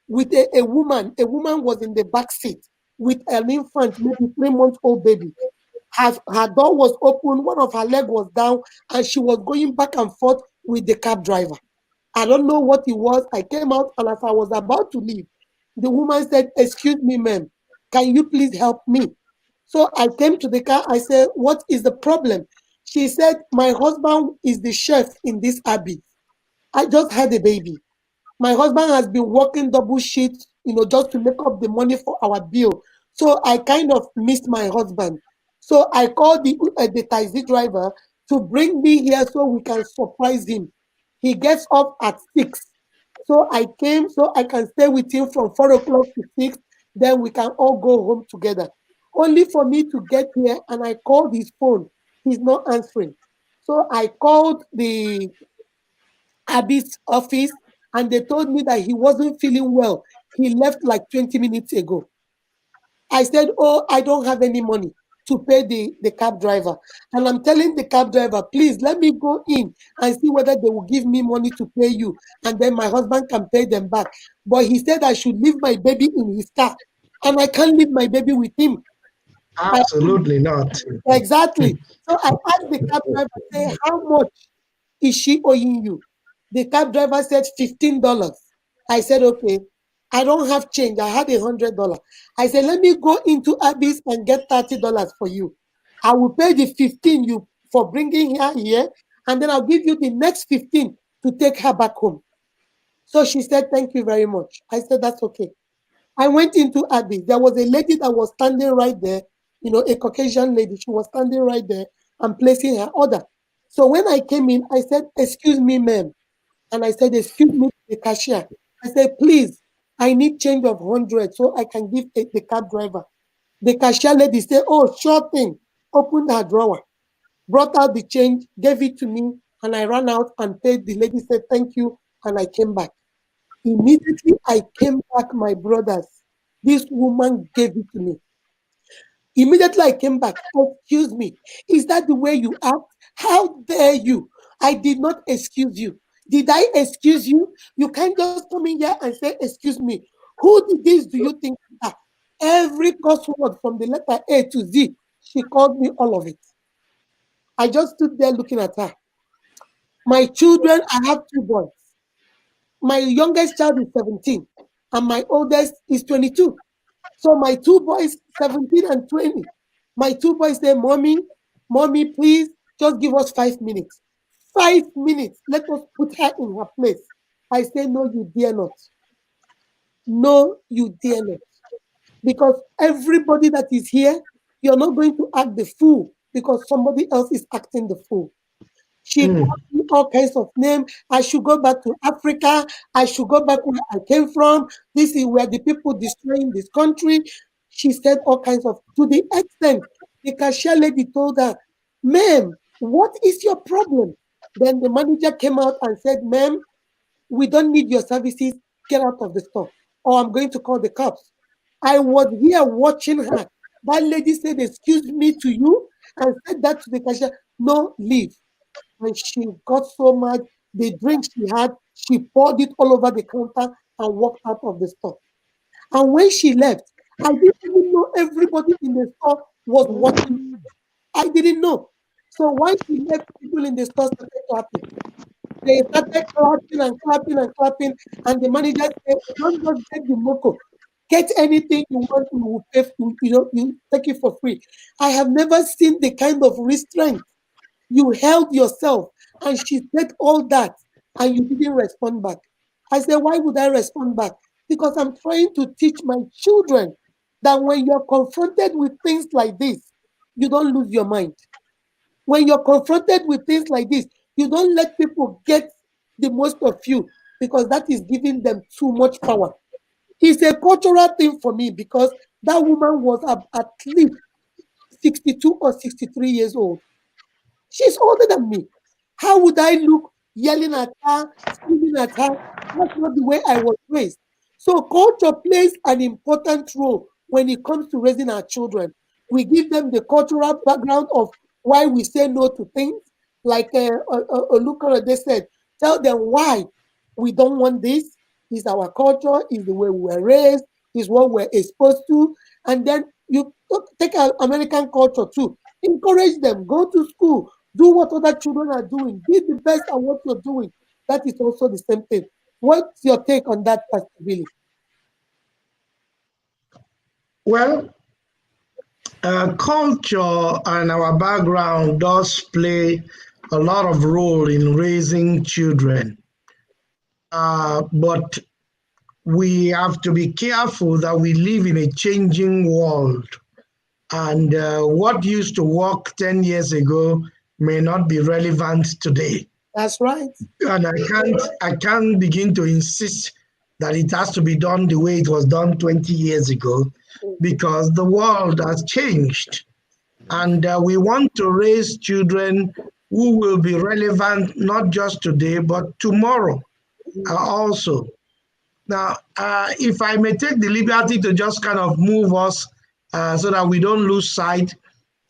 with a woman. A woman was in the back seat with an infant, maybe 3 months old baby. Her door was open, one of her leg was down, and she was going back and forth with the cab driver. I don't know what it was. I came out, and as I was about to leave, the woman said, "Excuse me, ma'am, can you please help me?" So I came to the car. I said, "What is the problem?" She said, "My husband is the chef in this abbey. I just had a baby. My husband has been working double shift, just to make up the money for our bill. So I kind of missed my husband. So I called the taxi driver to bring me here so we can surprise him. He gets up at 6. So I came so I can stay with him from 4 o'clock to 6. Then we can all go home together. Only for me to get here and I called his phone. He's not answering. So I called the Abby's office and they told me that he wasn't feeling well. He left like 20 minutes ago. I said, "Oh, I don't have any money to pay the cab driver." And I'm telling the cab driver, "Please let me go in and see whether they will give me money to pay you. And then my husband can pay them back." But he said I should leave my baby in his car. And I can't leave my baby with him. I, Absolutely not. exactly. So I asked the cab driver, say, "How much is she owing you?" The cab driver said $15. I said, "Okay, I don't have change. I had $100." I said, "Let me go into Abby's and get $30 for you. I will pay the 15 you for bringing her here, and then I'll give you the next 15 to take her back home." So she said, "Thank you very much." I said, "That's okay." I went into Abby. There was a lady that was standing right there, a Caucasian lady. She was standing right there and placing her order. So when I came in, I said, "Excuse me, ma'am." And I said, "Excuse me, the cashier." I said, "Please, I need change of 100 so I can give the cab driver." The cashier lady said, "Oh, sure thing." Opened her drawer, brought out the change, gave it to me, and I ran out and paid. The lady said, "Thank you," and I came back. Immediately I came back, my brothers. This woman gave it to me. Immediately I came back. "Excuse me, is that the way you act? How dare you? I did not excuse you. Did I excuse you? You can't just come in here and say, 'Excuse me.' Who did this do you think you are?" Every curse word from the letter A to Z, she called me all of it. I just stood there looking at her. My children, I have two boys. My youngest child is 17, and my oldest is 22. So my two boys, 17 and 20, my two boys say, Mommy, please just give us 5 minutes. 5 minutes. Let us put her in her place." I say, "No, you dare not. No, you dare not. Because everybody that is here, you're not going to act the fool because somebody else is acting the fool." She Mm, called me all kinds of names. I should go back to Africa. I should go back where I came from. This is where the people destroying this country. She said all kinds of, to the extent the cashier lady told her, "Ma'am, what is your problem?" Then the manager came out and said, "Ma'am, we don't need your services, get out of the store, or I'm going to call the cops. I was here watching her. That lady said, excuse me to you, and said that to the cashier, no, leave. And she got so mad. The drink she had, she poured it all over the counter and walked out of the store. And when she left, I didn't even know everybody in the store was watching. I didn't know. So once she left, people in the store started clapping. They started clapping and clapping and clapping. And the manager said, don't just get the moco. Get anything you want, we will pay for, you take it for free. I have never seen the kind of restraint. You held yourself, and she said all that, and you didn't respond back. I said, why would I respond back? Because I'm trying to teach my children that when you're confronted with things like this, you don't lose your mind. When you're confronted with things like this, you don't let people get the most of you, because that is giving them too much power. It's a cultural thing for me, because that woman was at least 62 or 63 years old. She's older than me. How would I look yelling at her, screaming at her? That's not the way I was raised. So culture plays an important role when it comes to raising our children. We give them the cultural background of why we say no to things. Like Olukorede said, tell them why we don't want this. Is our culture, is the way we were raised, is what we're exposed to. And then you take American culture too. Encourage them, go to school, do what other children are doing. Be the best at what you're doing. That is also the same thing. What's your take on that, Pastor Billy? Well, culture and our background does play a lot of role in raising children. But we have to be careful that we live in a changing world. And what used to work 10 years ago may not be relevant today. That's right. And I can't begin to insist that it has to be done the way it was done 20 years ago, because the world has changed. And we want to raise children who will be relevant not just today, but tomorrow also. Now, if I may take the liberty to just kind of move us so that we don't lose sight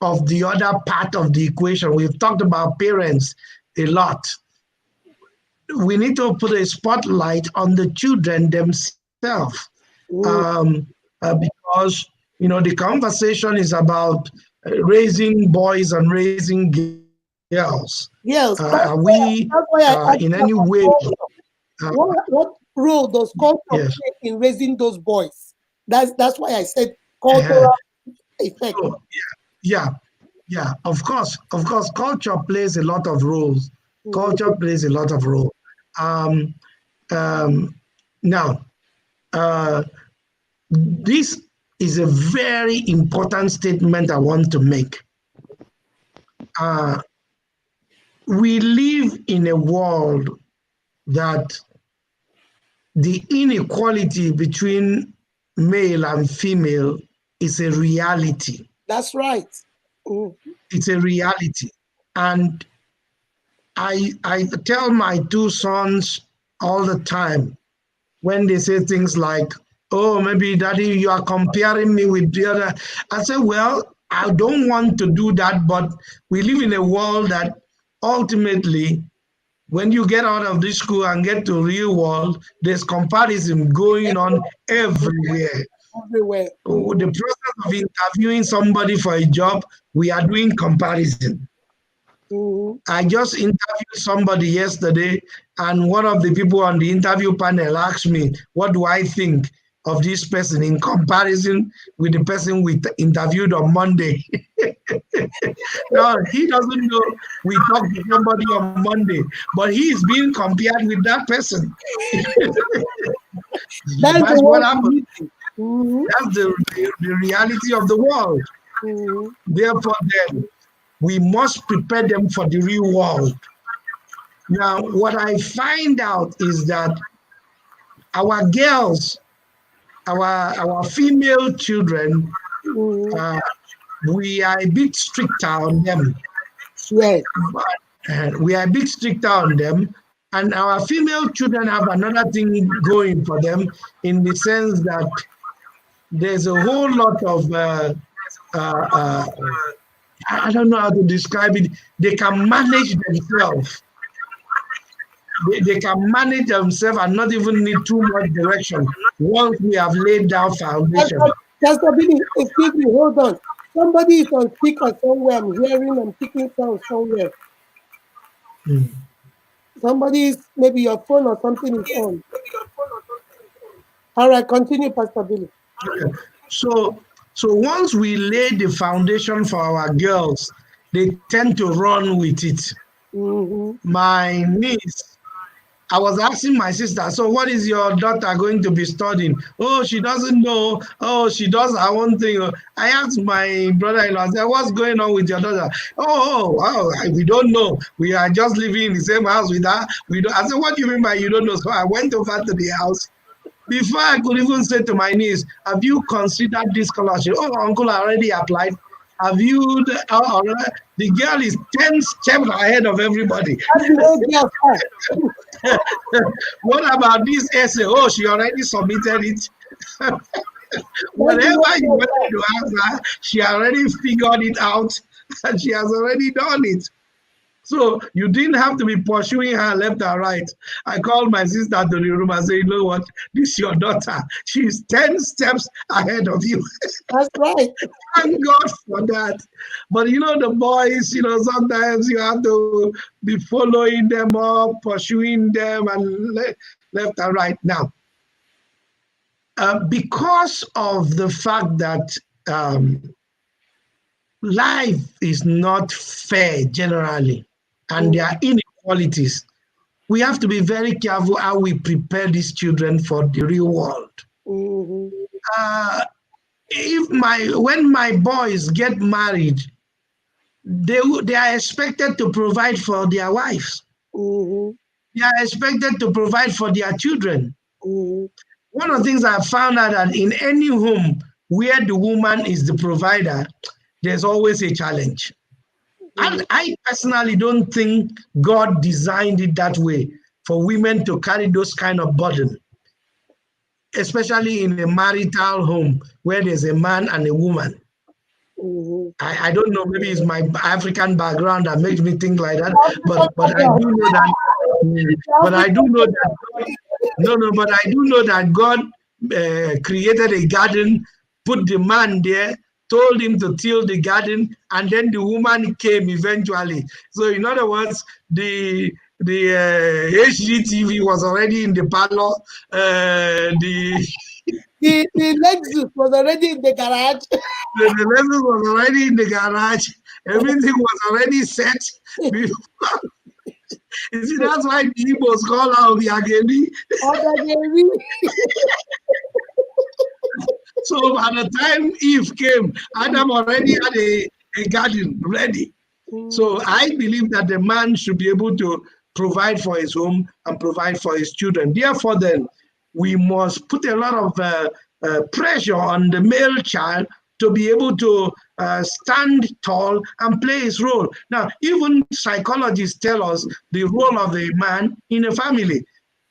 of the other part of the equation. We've talked about parents a lot. We need to put a spotlight on the children themselves, because the conversation is about raising boys and raising girls. Yes, Are that's we why I in asked any you about way? culture. What role does culture Yes. play in raising those boys? That's why I said Uh, cultural effect. so, yeah, yeah. Of course, culture plays a lot of roles. Culture plays a lot of role. Um, um, Now, uh, this is a very important statement I want to make. Uh, we live in a world that the inequality between male and female is a reality. That's right. Mm. It's a reality. And I tell my two sons all the time when they say things like, oh, maybe daddy, you are comparing me with the other. I say, well, I don't want to do that, but we live in a world that ultimately, when you get out of this school and get to real world, there's comparison going on everywhere. Everywhere. The process of interviewing somebody for a job, we are doing comparison. Mm-hmm. I just interviewed somebody yesterday, and one of the people on the interview panel asked me, what do I think of this person in comparison with the person we interviewed on Monday? Now, he doesn't know we talked to somebody on Monday, but he is being compared with that person. That's the That's what one happens. we need. Mm-hmm. That's the reality of the world. Mm-hmm. Therefore, then, we must prepare them for the real world. Now, what I find out is that our girls, our female children, Mm-hmm. uh, we are a bit stricter on them. Yes. We are a bit stricter on them, And our female children have another thing going for them in the sense that there's a whole lot of, uh, uh, I don't know how to describe it. They can manage themselves. They can manage themselves and not even need too much direction once we have laid down foundation. Pastor Billy, excuse me, hold on. Somebody is on speaker somewhere. I'm hearing and picking sound somewhere. Mm. Somebody is, maybe your phone or something is on. All right, continue, Pastor Billy. Okay. So, so once we lay the foundation for our girls, they tend to run with it. Mm-hmm. My niece, I was asking my sister, so what is your daughter going to be studying? Oh, she doesn't know. Oh, she does her own thing. I asked my brother-in-law, I said, what's going on with your daughter? We don't know. We are just living in the same house with her. We don't. I said, what do you mean by you don't know? So I went over to the house. Before I could even say to my niece, have you considered this scholarship? Oh, uncle, I already applied. Have you? The girl is 10 steps ahead of everybody. That's the way girls are. What about this essay? Oh, she already submitted it. That's the Whatever way you girls wanted are. to ask her, she already figured it out and she has already done it. So you didn't have to be pursuing her left and right. I called my sister to the room and said, you know what? This is your daughter. She's 10 steps ahead of you. That's right. Thank God for that. But you know, the boys, sometimes you have to be following them up, pursuing them, and left and right. Now, because of the fact that life is not fair generally, and there are inequalities, we have to be very careful how we prepare these children for the real world. Mm-hmm. Uh, when my boys get married, they are expected to provide for their wives. Mm-hmm. They are expected to provide for their children. Mm-hmm. One of the things I found out that in any home where the woman is the provider, there's always a challenge. And I personally don't think God designed it that way for women to carry those kind of burden, especially in a marital home where there's a man and a woman. Mm-hmm. I don't know, maybe it's my African background that makes me think like that, but African but I background. do know that but I do African know that no, but I do know that God created a garden, put the man there, told him to till the garden, and then the woman came eventually. So in other words, the HGTV was already in the parlor. The the Lexus was already in the garage. the lesson was already in the garage. Everything was already set before. You see, that's why the Igbos call out the Ageni. Other baby. So by the time Eve came, Adam already had a garden ready. So I believe that the man should be able to provide for his home and provide for his children. Therefore, then, we must put a lot of pressure on the male child to be able to stand tall and play his role. Now, even psychologists tell us the role of a man in a family,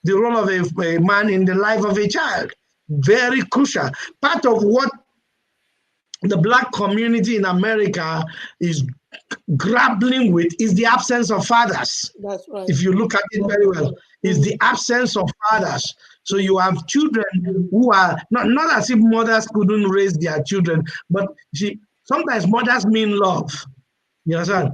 the role of a man in the life of a child. Very crucial. Part of what the Black community in America is grappling with is the absence of fathers. That's right. If you look at it very well, is the absence of fathers. So you have children who are not as if mothers couldn't raise their children, but sometimes mothers mean love. You understand?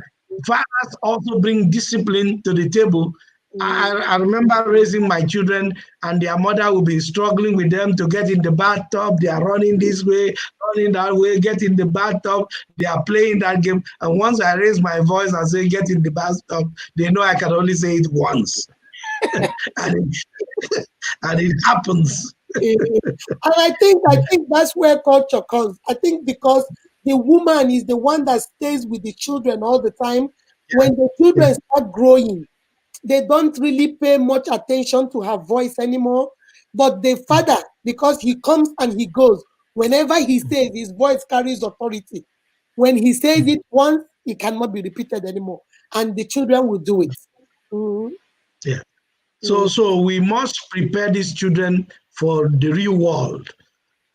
Fathers also bring discipline to the table. I remember raising my children, and their mother will be struggling with them to get in the bathtub. They are running this way, running that way, get in the bathtub. They are playing that game. And once I raise my voice and say, get in the bathtub, they know I can only say it once. and, and it happens. And I think that's where culture comes. I think because the woman is the one that stays with the children all the time. When the children start growing, they don't really pay much attention to her voice anymore. But the father, because he comes and he goes, whenever he says, his voice carries authority. When he says it once, it cannot be repeated anymore. And the children will do it. Mhm. Yeah. So we must prepare these children for the real world.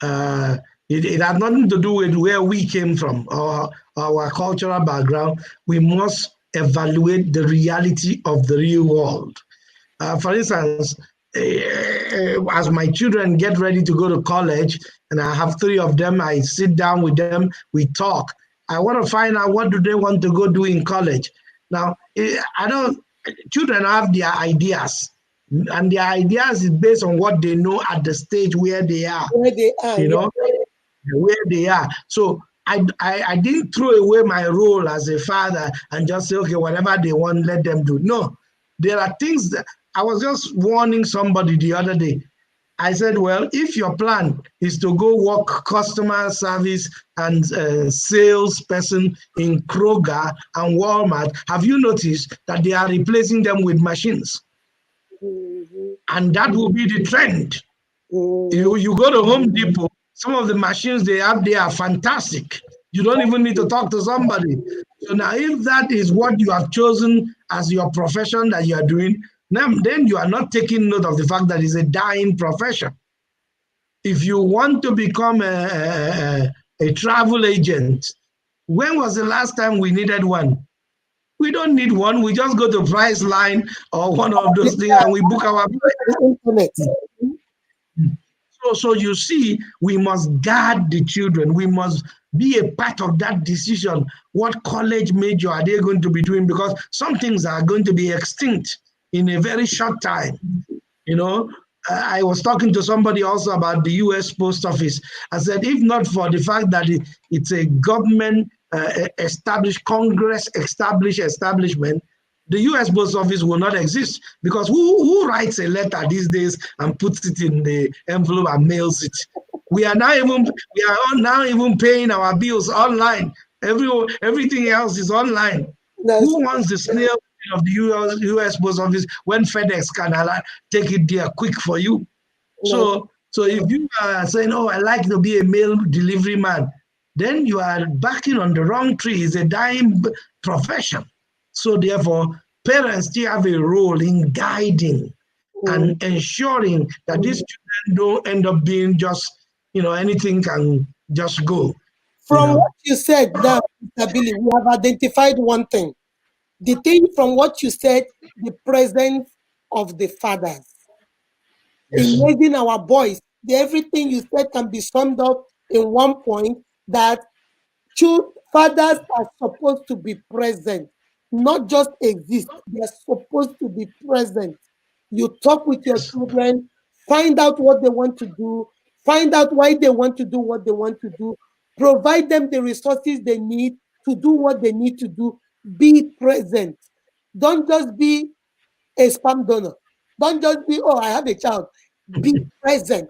Uh, it has nothing to do with where we came from or our cultural background. We must evaluate the reality of the real world. For instance, as my children get ready to go to college, and I have three of them, I sit down with them, we talk. I want to find out what do they want to go do in college. Now, I don't. Children have their ideas, and their ideas is based on what they know at the stage where they are. Where they are, You yeah. know, where they are. So I didn't throw away my role as a father and just say, okay, whatever they want, let them do. No, there are things that I was just warning somebody the other day. I said, well, if your plan is to go work customer service and salesperson in Kroger and Walmart, have you noticed that they are replacing them with machines? Mm-hmm. And that will be the trend. You go to Home Depot, some of the machines they have there are fantastic. You don't even need to talk to somebody. So now, if that is what you have chosen as your profession that you are doing, then you are not taking note of the fact that it's a dying profession. If you want to become a travel agent, when was the last time we needed one? We don't need one. We just go to Priceline or one of those things and we book our The internet. So you see, we must guard the children. We must be a part of that decision. What college major are they going to be doing? Because some things are going to be extinct in a very short time. You know, I was talking to somebody also about the U.S. Post Office. I said, if not for the fact that it's a government established, Congress established establishment, the U.S. Post Office will not exist because who writes a letter these days and puts it in the envelope and mails it? We are now even paying our bills online. Everything else is online. That's Who wants the snail of the US Post Office when FedEx can take it there quick for you? that's So if you are saying, oh, I like to be a mail delivery man, then you are backing on the wrong tree. It's a dying profession. So therefore, parents still have a role in guiding and ensuring that these children don't end up being just, anything can just go, you from know. what you said now, Mr. Billy, we have identified one thing. The thing from what you said, the presence of the fathers in Yes. raising our boys. Everything you said can be summed up in one point that fathers are supposed to be present, not just exist. They are supposed to be present. You talk with your Yes. children, find out what they want to do, find out why they want to do what they want to do, provide them the resources they need to do what they need to do. Be present. Don't just be a sperm donor. Don't just be, oh, I have a child. Be present.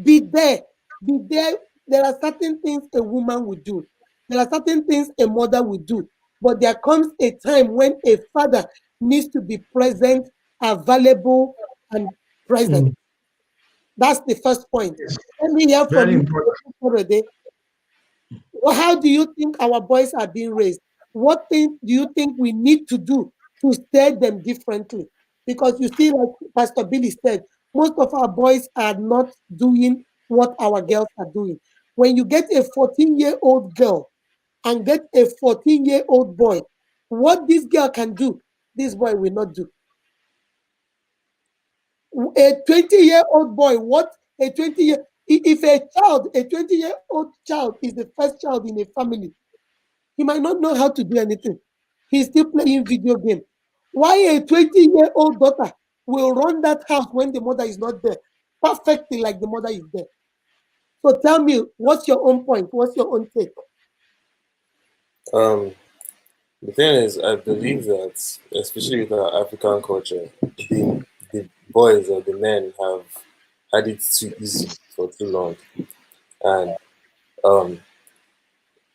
Be there. Be there. There are certain things a woman would do. There are certain things a mother would do. But there comes a time when a father needs to be present, available, and present. Mm. That's the first point. Yes. Let me hear from Very you important. already. Well, how do you think our boys are being raised? What thing do you think we need to do to steer them differently? Because you see, like Pastor Billy said, most of our boys are not doing what our girls are doing. When you get a 14-year-old girl and get a 14-year-old boy, what this girl can do, this boy will not do. A 20-year-old boy, what a 20-year, if a 20-year-old child is the first child in a family, he might not know how to do anything. He's still playing video game. Why a 20-year-old daughter will run that house when the mother is not there, perfectly like the mother is there. So tell me, what's your own point? What's your own take? Um, the thing is, I believe that, especially with our African culture, the boys or the men have had it too easy for too long, and um,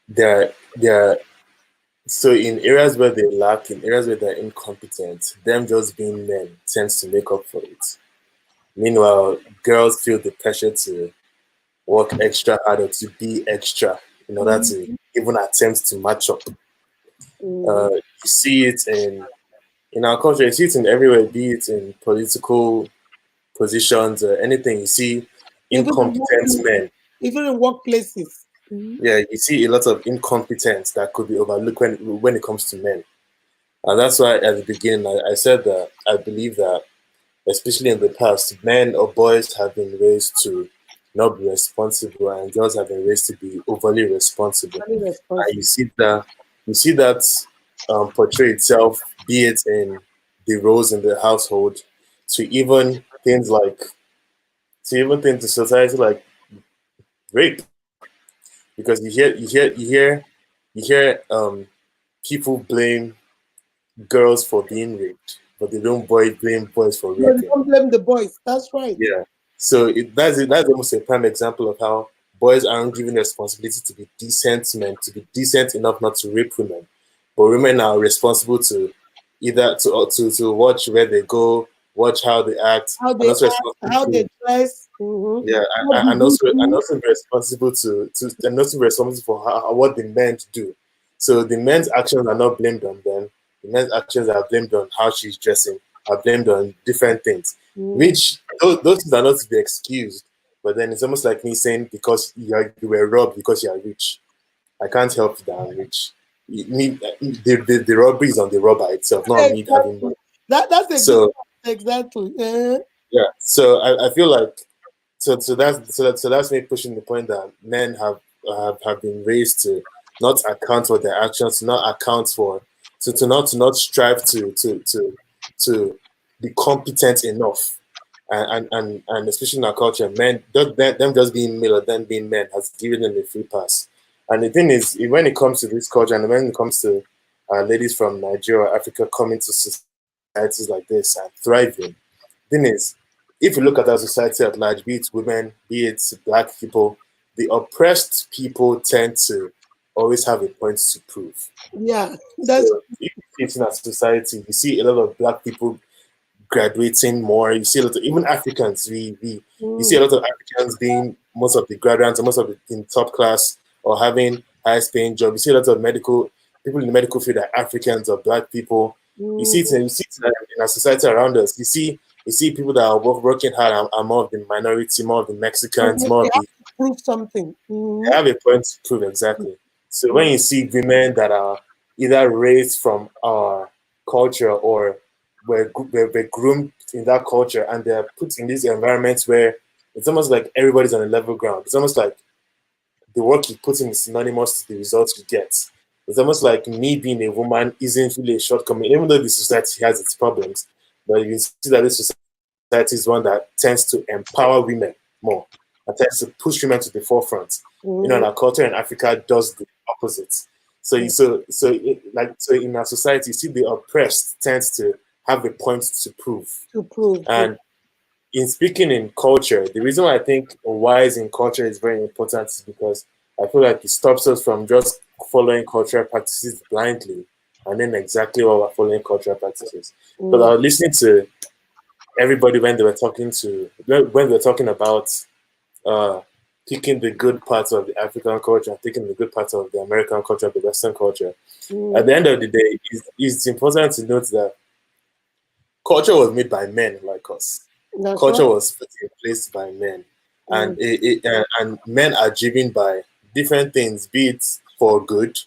they're so in areas where they lack, in areas where they're incompetent, them just being men tends to make up for it. Meanwhile, girls feel the pressure to work extra harder to be extra in order to even attempt to match up. Mm-hmm. You see it in in our culture, you see it in everywhere, be it in political positions or anything. You see Even in incompetent workplace, men. even in workplaces. Mhm. Yeah, you see a lot of incompetence that could be overlooked when it comes to men. And that's why at the beginning I said that I believe that, especially in the past, men or boys have been raised to not be responsible, and girls have been raised to be overly responsible. Very And responsible. you see that portray itself, be it in the roles in the household, to even things like things in society like rape, because you hear people blame girls for being raped, but they don't blame boys for No, you raping. don't blame the boys. That's right. Yeah. So that's almost a prime example of how boys aren't given the responsibility to be decent men, to be decent enough not to rape women, but women are responsible to either to watch where they go, watch how they act, How and they also act, responsible how to they dress, mm-hmm. yeah, What do you and do? also be responsible and also be responsible for what the men do. So the men's actions are not blamed on them. The men's actions are blamed on how she's dressing, are blamed on different things, Mm. which those things are not to be excused. But then it's almost like me saying because you were robbed because you are rich. I can't help that I'm rich. The robbery is on the robber itself, not me having Exactly. money. That's a good So point. Exactly. yeah, so I feel like so that's me pushing the point that men have been raised to not account for their actions, to not account for to not strive to be competent enough, and especially in our culture, men them just being male or them being men has given them a free pass. And the thing is, when it comes to this culture, and when it comes to ladies from Nigeria, Africa coming to societies like this and thriving, thing is, if you look at our society at large, be it women, be it black people, the oppressed people tend to always have a point to prove. Yeah. That's So if you see in our society, you see a lot of black people graduating more. You see a lot of even Africans. We you see mm, a lot of Africans being most of the graduates, most of the in top class or having highest paying job. You see a lot of medical people in the medical field are Africans or black people. mm, You see it in our society around us. You see people that are working hard are more of the minority, more of the and Mexicans, they more of have the to prove something. they Mm, have a point to prove exactly. So when mm, you see women that are either raised from our culture or were groomed in that culture and they're put in these environments where it's almost like everybody's on a level ground. It's almost like the work you put in is synonymous to the results you get. It's almost like me being a woman isn't really a shortcoming, even though the society has its problems. But you see that this society is one that tends to empower women more and tends to push women to the forefront. You know, and mm, our culture in Africa does the opposite. mm, So in our society, you see the oppressed tends to have a point to prove. to prove. Yeah. And in speaking in culture, the reason why I think wise in culture is very important is because I feel like it stops us from just following cultural practices blindly and then exactly what we're following cultural practices. But I Mm, was listening to everybody when they were talking to when they were talking about uh, picking the good parts of the African culture, taking the good parts of the American culture, the Western culture. At mm, the end of the day, it's important to note that culture was made by men like us. that's right. Culture was put in place by men, and Mm, and men are driven by different things, be it for good,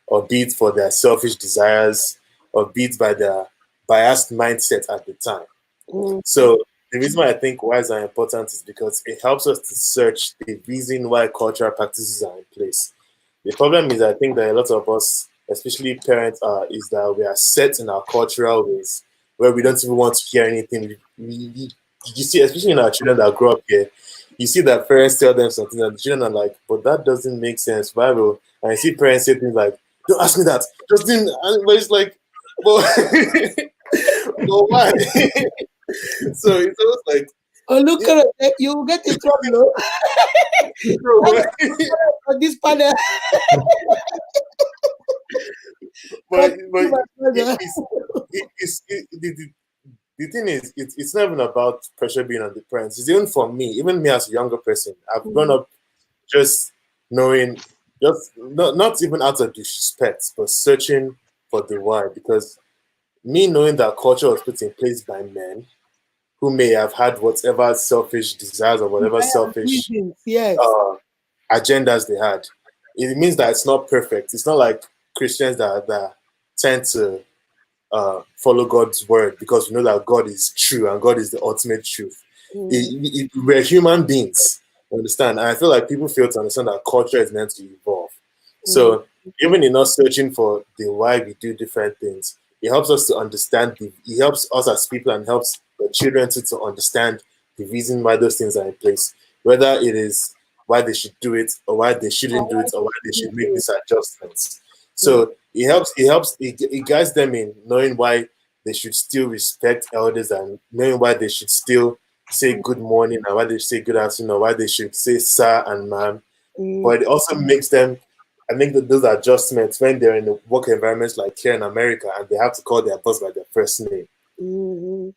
or be it for their selfish desires, or be it by their biased mindset at the time. mm, So the reason why I think whys are important is because it helps us to search the reason why cultural practices are in place. The problem is I think that a lot of us, especially parents, is that we are set in our cultural ways where we don't even want to hear anything. You see, especially in our children that grow up here, you see that parents tell them something and the children are like, but that doesn't make sense. Why will? And you see parents say things like, don't ask me that. Just didn't. But it's like, but, but why? So it's almost like, oh, look it, at it. You will get in trouble. no, On this panel. but Continue, my it, brother. the thing is, it's not even about pressure being on the parents. It's even for me, even me as a younger person, I've grown Mm, up just knowing, just not even out of disrespect, but searching for the why. Because me knowing that culture was put in place by men who may have had whatever selfish desires or whatever selfish Reasons, yes. uh, agendas they had. It means that it's not perfect. It's not like Christians that tend to follow God's word because we know that God is true and God is the ultimate truth. We're human beings, understand? And I feel like people fail to understand that culture is meant to evolve. Mm, So even in us searching for the why we do different things, it helps us to understand it helps us as people and helps the children to understand the reason why those things are in place. Whether it is why they should do it or why they shouldn't do it or why they should make these adjustments. mm, So it guides them in knowing why they should still respect elders and knowing why they should still say good morning and why they should say good afternoon or why they should say sir and ma'am. mm, But it also makes them I make those adjustments when they're in the work environments like here in America and they have to call their boss by their first name. mm,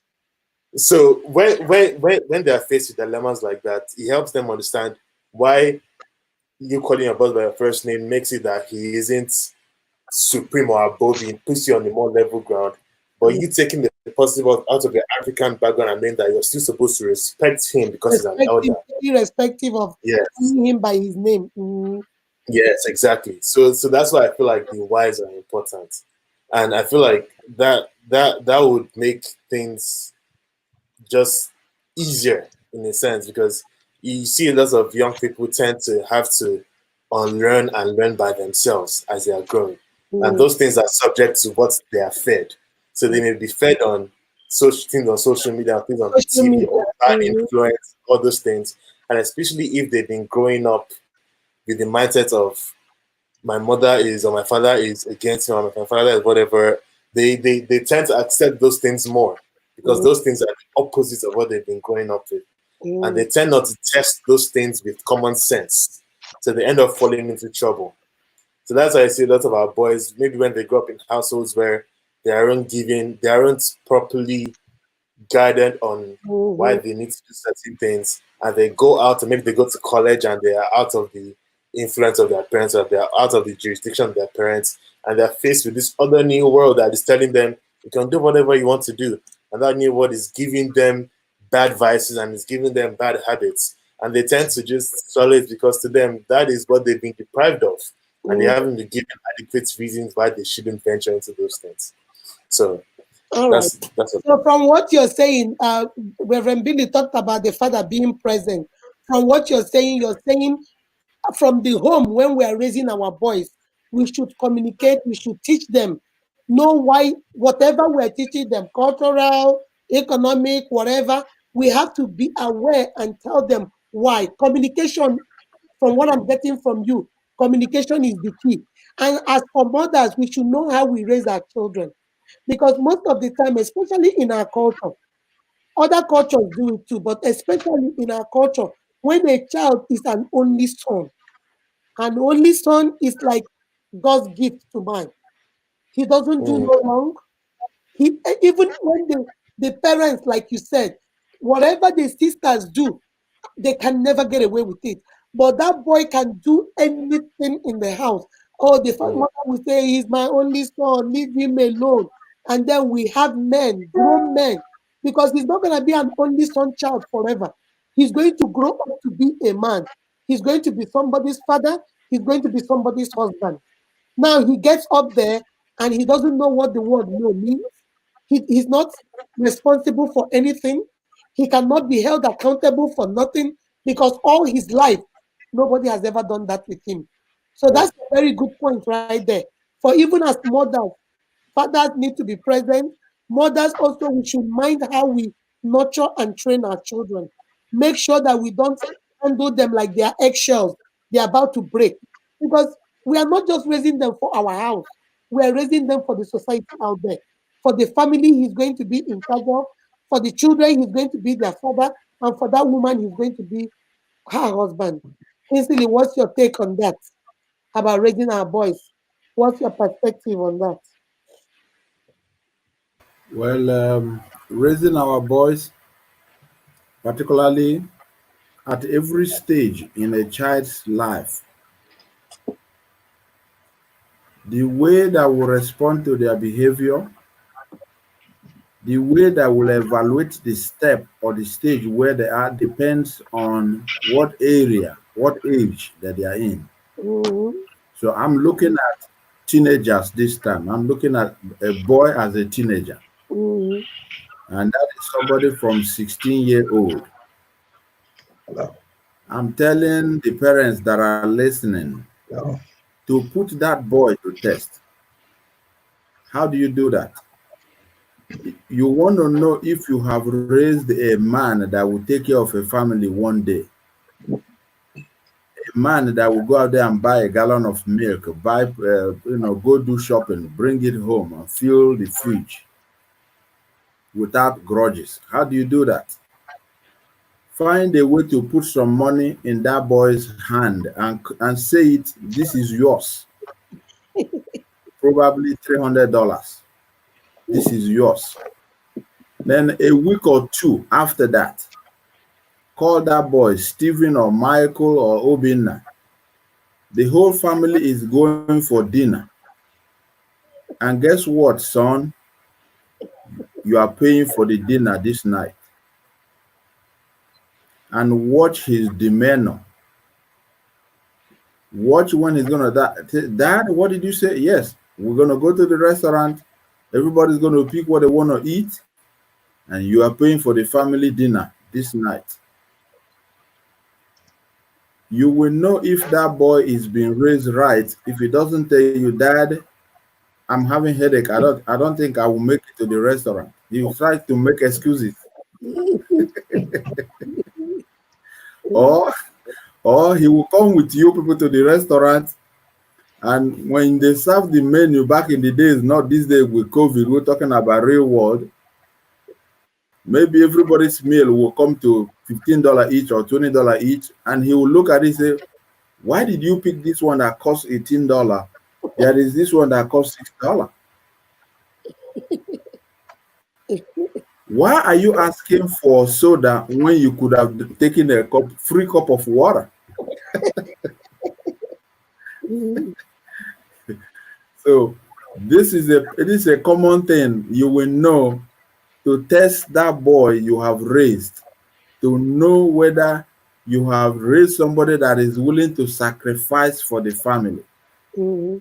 So when they are faced with dilemmas like that, it helps them understand why you calling your boss by your first name makes it that he isn't supreme or above you, puts you on a more level ground. But mm. you taking the positive out of your African background and then that you're still supposed to respect him because he's an Respect him, elder. irrespective of Yes. calling him by his name. Mm, Yes, exactly. So that's why I feel like the whys are important. And I feel like that would make things just easier in a sense because you see a lot of young people tend to have to unlearn and learn by themselves as they are growing. And mm, those things are subject to what they are fed. So they mm. may be fed on social things on social media, things on the Social TV, media. or bad Mm, influence, all those things. And especially if they've been growing up with the mindset of my mother is or my father is against me or my father is whatever, they tend to accept those things more because mm, those things are the opposites of what they've been growing up with. And mm, they tend not to test those things with common sense. So they end up falling into trouble. So that's why I see a lot of our boys, maybe when they grow up in households where they aren't properly guided on why mhm, they need to do certain things, and they go out and maybe they go to college and they are out of the influence of their parents or they are out of the jurisdiction of their parents, and they're faced with this other new world that is telling them you can do whatever you want to do, and that new world is giving them bad vices and is giving them bad habits, and they tend to just swallow it because to them that is what they've been deprived of, and they mm. haven't been given adequate reasons why they shouldn't venture into those things. So All right. that's a So from what you're saying, Reverend Billy talked about the father being present. From what you're saying from the home when we are raising our boys, we should communicate, we should teach them, know why whatever we're teaching them, cultural, economic, whatever, we have to be aware and tell them why. Communication, from what I'm getting from you, communication is the key. And as for mothers, we should know how we raise our children. Because most of the time, especially in our culture, other cultures do it too, but especially in our culture, when a child is an only son is like God's gift to man. He doesn't do mm, no wrong. He even when the parents, like you said, whatever the sisters do, they can never get away with it. But that boy can do anything in the house. Oh, the mm, mother will say, he's my only son, leave him alone. And then we have men, grown men, because he's not going to be an only son child forever. He's going to grow up to be a man. He's going to be somebody's father. He's going to be somebody's husband. Now he gets up there and he doesn't know what the word no means. He's not responsible for anything. He cannot be held accountable for nothing because all his life, nobody has ever done that with him. So mm, that's a very good point right there. For even as mothers, fathers need to be present. Mothers also, we should mind how we nurture and train our children. Make sure that we don't handle them like they are eggshells. They're about to break. Because we are not just raising them for our house. We are raising them for the society out there. For the family he's going to be in charge of. For the children, he's going to be their father. And for that woman, he's going to be her husband. Kinsley, what's your take on that? About raising our boys? What's your perspective on that? Well, raising our boys, particularly at every stage in a child's life, the way that we respond to their behavior the way that will evaluate the step or the stage where they are depends on what area, what age that they are in. Mm-hmm. So I'm looking at teenagers this time. I'm looking at a boy as a teenager, Mm-hmm. and that is somebody from 16-year-old. Hello. I'm telling the parents that are listening Hello. to put that boy to test. How do you do that? You want to know if you have raised a man that will take care of a family one day. A man that will go out there and buy a gallon of milk, go do shopping, bring it home and fill the fridge without grudges. How do you do that? Find a way to put some money in that boy's hand and say it, this is yours. Probably $300. This is yours. Then a week or two after that, call that boy Stephen or Michael or Obinna. The whole family is going for dinner. And guess what, son? You are paying for the dinner this night. And watch his demeanor. Watch when he's gonna Dad, what did you say? Yes, we're gonna go to the restaurant. Everybody's gonna pick what they want to eat, and you are paying for the family dinner this night. You will know if that boy is being raised right if he doesn't tell you, Dad, I'm having headache. I don't think I will make it to the restaurant. He will try to make excuses. Or he will come with you people to the restaurant, and when they serve the menu back in the days, not these days with COVID, we're talking about real world, maybe everybody's meal will come to $15 each or $20 each, and he will look at it and say, why did you pick this one that costs $18? There is this one that costs $6. Why are you asking for soda when you could have taken a free cup of water? So this is a common thing you will know to test that boy you have raised, to know whether you have raised somebody that is willing to sacrifice for the family. Mm-hmm.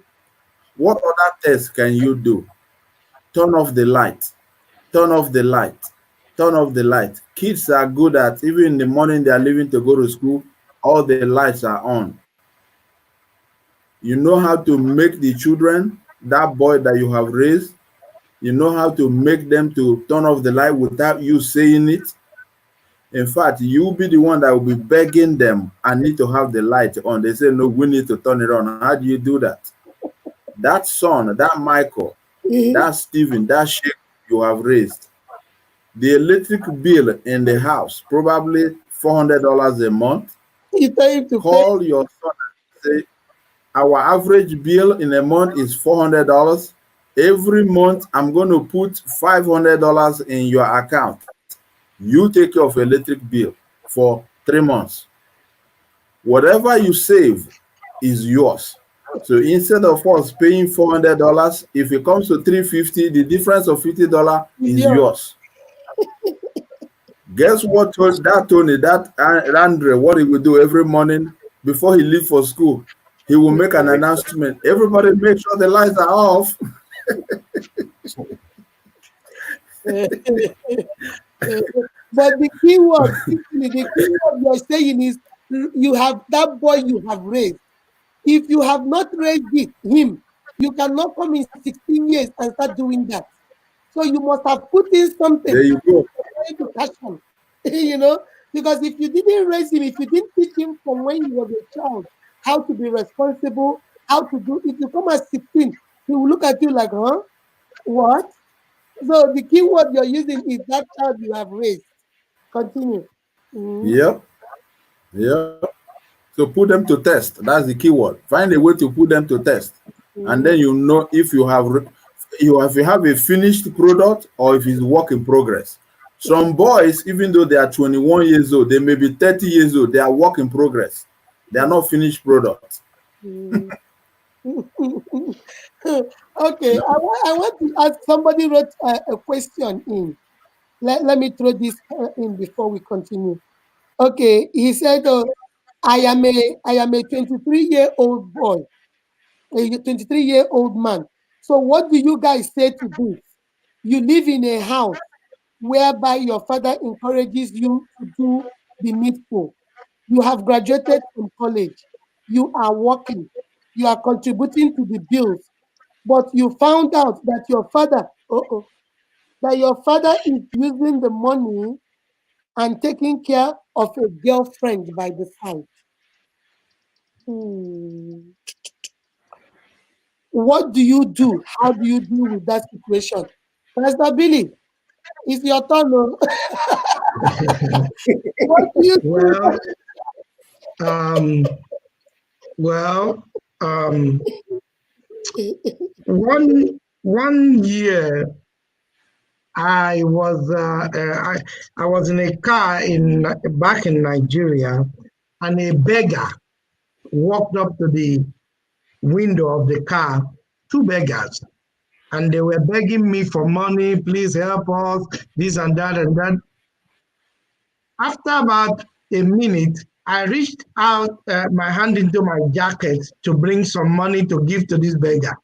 What other tests can you do? Turn off the light. Turn off the light. Turn off the light. Kids are good at, even in the morning they are leaving to go to school, all the lights are on. You know how to make the children, that boy that you have raised, you know how to make them to turn off the light without you saying it. In fact, you'll be the one that will be begging them, I need to have the light on. They say, no, we need to turn it on. How do you do that? That son, that Michael, that Stephen, that Sheikh you have raised, the electric bill in the house, probably $400 a month. You tell him to Call your son and say, our average bill in a month is $400. Every month, I'm going to put $500 in your account. You take care of electric bill for 3 months. Whatever you save is yours. So instead of us paying $400, if it comes to $350, the difference of $50 is yours. Guess what? That Andre, what he will do every morning before he leaves for school, he will make an announcement. Everybody make sure the lights are off. But the key word you're saying is you have that boy you have raised. If you have not raised him, you cannot come in 16 years and start doing that. So you must have put in something There you go. to catch him. Because if you didn't raise him, if you didn't teach him from when he was a child how to be responsible, how to do, if you come at 16, he will look at you like, huh? What? So the key word you're using is that child you have raised. Continue. Mm-hmm. Yep. So put them to test. That's the key word. Find a way to put them to test. Mm-hmm. And then you know if you have a finished product or if it's work in progress. Some boys, even though they are 21 years old, they may be 30 years old, they are work in progress. They are not finished products. Mm-hmm. Okay, I want to ask, somebody wrote a question in. Let me throw this in before we continue. Okay, he said, I am a 23-year-old boy, a 23-year-old man. So what do you guys say to this? You live in a house whereby your father encourages you to do the needful. You have graduated from college. You are working. You are contributing to the bills. But you found out that your father is using the money and taking care of a girlfriend by the side. Hmm. What do you do? How do you deal with that situation? Pastor Billy, it's your turn. Oh. What do you Well, um, well, one year I was in a car in back in Nigeria, and a beggar walked up to the window of the car, two beggars, and they were begging me for money, please help us, this and that and that. After about a minute, I reached out my hand into my jacket to bring some money to give to this beggar.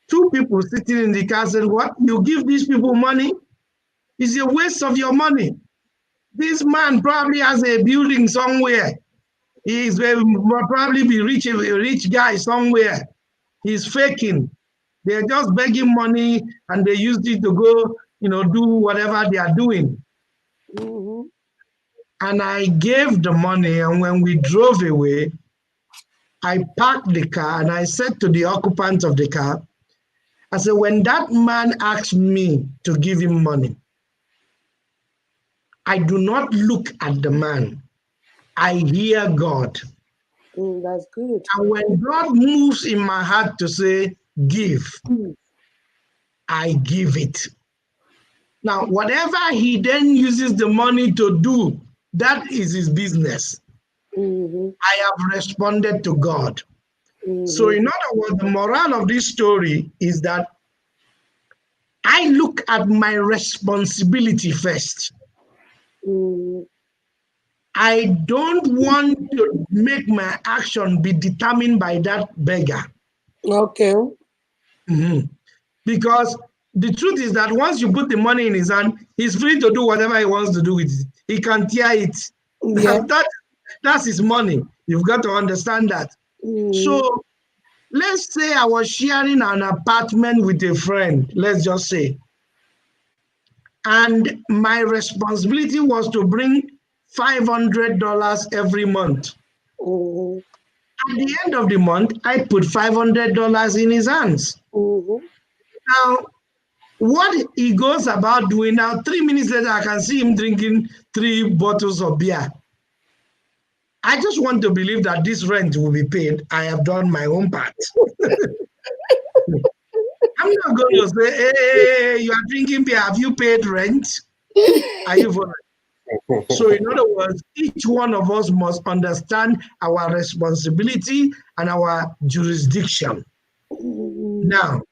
Two people sitting in the car said, "What? You give these people money? It's a waste of your money. This man probably has a building somewhere. He's probably be rich, a rich guy somewhere. He's faking. They're just begging money and they used it to go, do whatever they are doing." Mhm. And I gave the money, and when we drove away, I parked the car and I said to the occupant of the car, I said, when that man asks me to give him money, I do not look at the man. I hear God. That's good. And when God moves in my heart to say, give, Mm. I give it. Now, whatever he then uses the money to do, that is his business. Mhm. I have responded to God. So, Mhm. in other words, the moral of this story is that I look at my responsibility first. Mhm. I don't want to make my action be determined by that beggar. Okay. Mhm. Because the truth is that once you put the money in his hand, he's free to do whatever he wants to do with it. He can tear it. Yeah. That's his money. You've got to understand that. Mhm. So let's say I was sharing an apartment with a friend, let's just say, and my responsibility was to bring $500 every month. Mhm. At the end of the month, I put $500 in his hands. Mhm. Now, what he goes about doing now, 3 minutes later, I can see him drinking 3 bottles of beer. I just want to believe that this rent will be paid. I have done my own part. I'm not going to say, hey, you are drinking beer. Have you paid rent? Are you following? So, in other words, each one of us must understand our responsibility and our jurisdiction. Mhm. Now,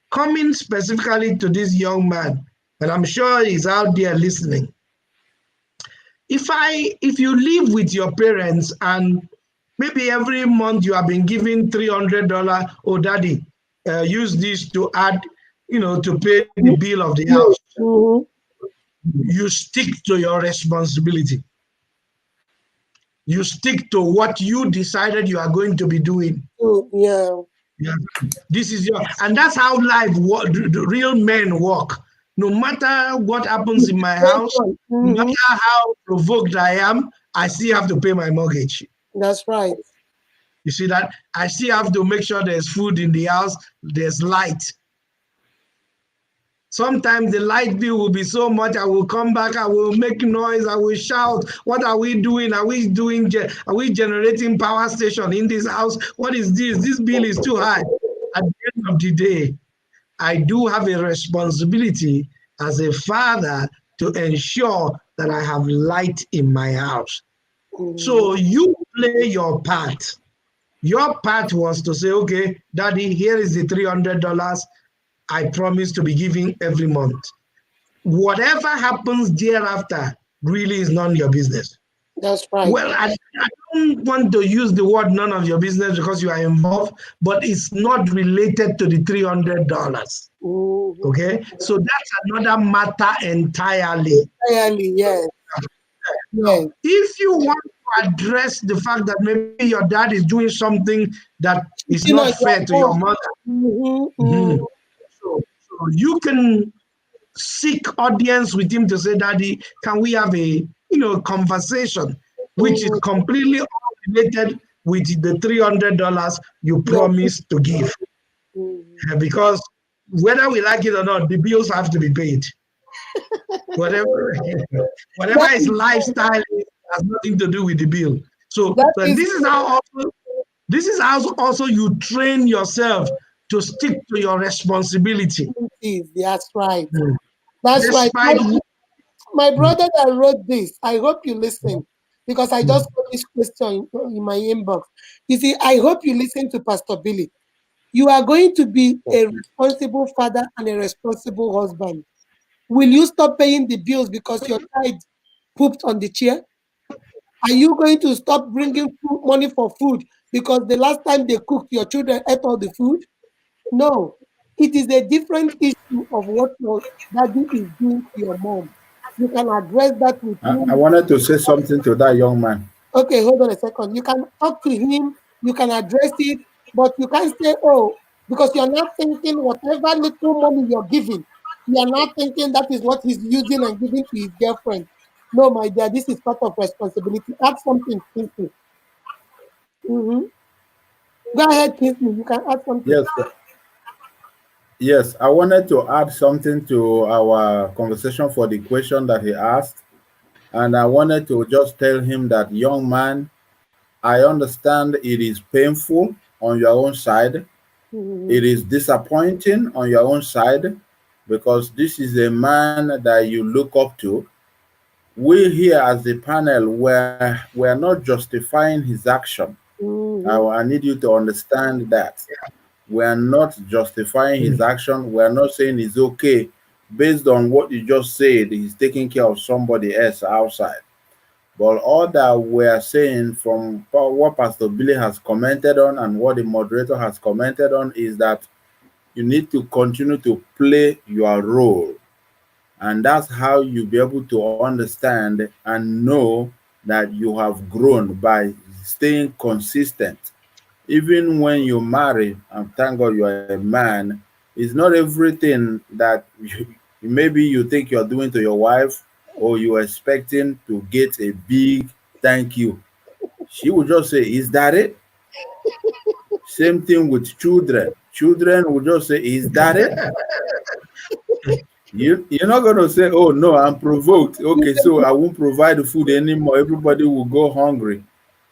coming specifically to this young man, and I'm sure he's out there listening. If you live with your parents and maybe every month you have been given $300, oh daddy, use this to add, to pay the bill of the house. Mhm. You stick to your responsibility. You stick to what you decided you are going to be doing. Yeah. Yeah. This is and that's how life the real men work. No matter what happens in my house, no Mhm. matter how provoked I am, I still have to pay my mortgage. That's right. You see that? I still have to make sure there's food in the house, there's light. Sometimes the light bill will be so much, I will come back, I will make noise, I will shout, what are we doing? Are we generating power station in this house? What is this? This bill is too high. At the end of the day, I do have a responsibility as a father to ensure that I have light in my house. Mhm. So you play your part. Your part was to say, okay, daddy, here is the $300 I promise to be giving every month. Whatever happens thereafter really is none of your business. That's right. Well, I don't want to use the word none of your business because you are involved, but it's not related to the $300. Mhm. Okay, so that's another matter entirely. Entirely, yes, Now, yes. if you want to address the fact that maybe your dad is doing something that is You not know, fair to your mother, mm-hmm. mhm, so you can seek audience with him to say, Daddy, can we have a conversation which is Mm-hmm. completely unrelated with the $300 you Yes. promised to give? Mhm. Because whether we like it or not, the bills have to be paid. Whatever, whatever That is is lifestyle has nothing to do with the bill. So, that so is this is how also you train yourself to stick to your responsibility. that's right. Mm. That's right. Despite My brother that wrote this, I hope you listen because I just mm, got this question in my inbox. You see, I hope you listen to Pastor Billy. You are going to be a responsible father and a responsible husband. Will you stop paying the bills because your child pooped on the chair? Are you going to stop bringing money for food because the last time they cooked, your children ate all the food? No, it is a different issue of what your daddy is doing to your mom. You can address that with I him. wanted to say something to that young man. Okay, hold on a second. You can talk to him, you can address it, but you can't say, oh, because you're not thinking whatever little money you're giving, you're not thinking that is what he's using and giving to his girlfriend. No, my dear, this is part of responsibility. Add something, Kingsley. Mm-hmm. Go ahead, Kingsley. You can add something. Yes, yes. I wanted to add something to our conversation for the question that he asked. And I wanted to just tell him that, young man, I understand it is painful on your own side. Mm-hmm. It is disappointing on your own side because this is a man that you look up to. We here as the panel we're not justifying his action. Mm-hmm. I need you to understand that. We are not justifying his action. We are not saying it's okay based on what you just said. He's taking care of somebody else outside. But all that we are saying from what Pastor Billy has commented on and what the moderator has commented on is that you need to continue to play your role. And that's how you'll be able to understand and know that you have grown by staying consistent. Even when you marry, and thank God you are a man, it's not everything that maybe you think you're doing to your wife or you're expecting to get a big thank you. She will just say, is that it? Same thing with children. Children will just say, is that it? You're not going to say, oh no, I'm provoked. Okay, so I won't provide the food anymore. Everybody will go hungry.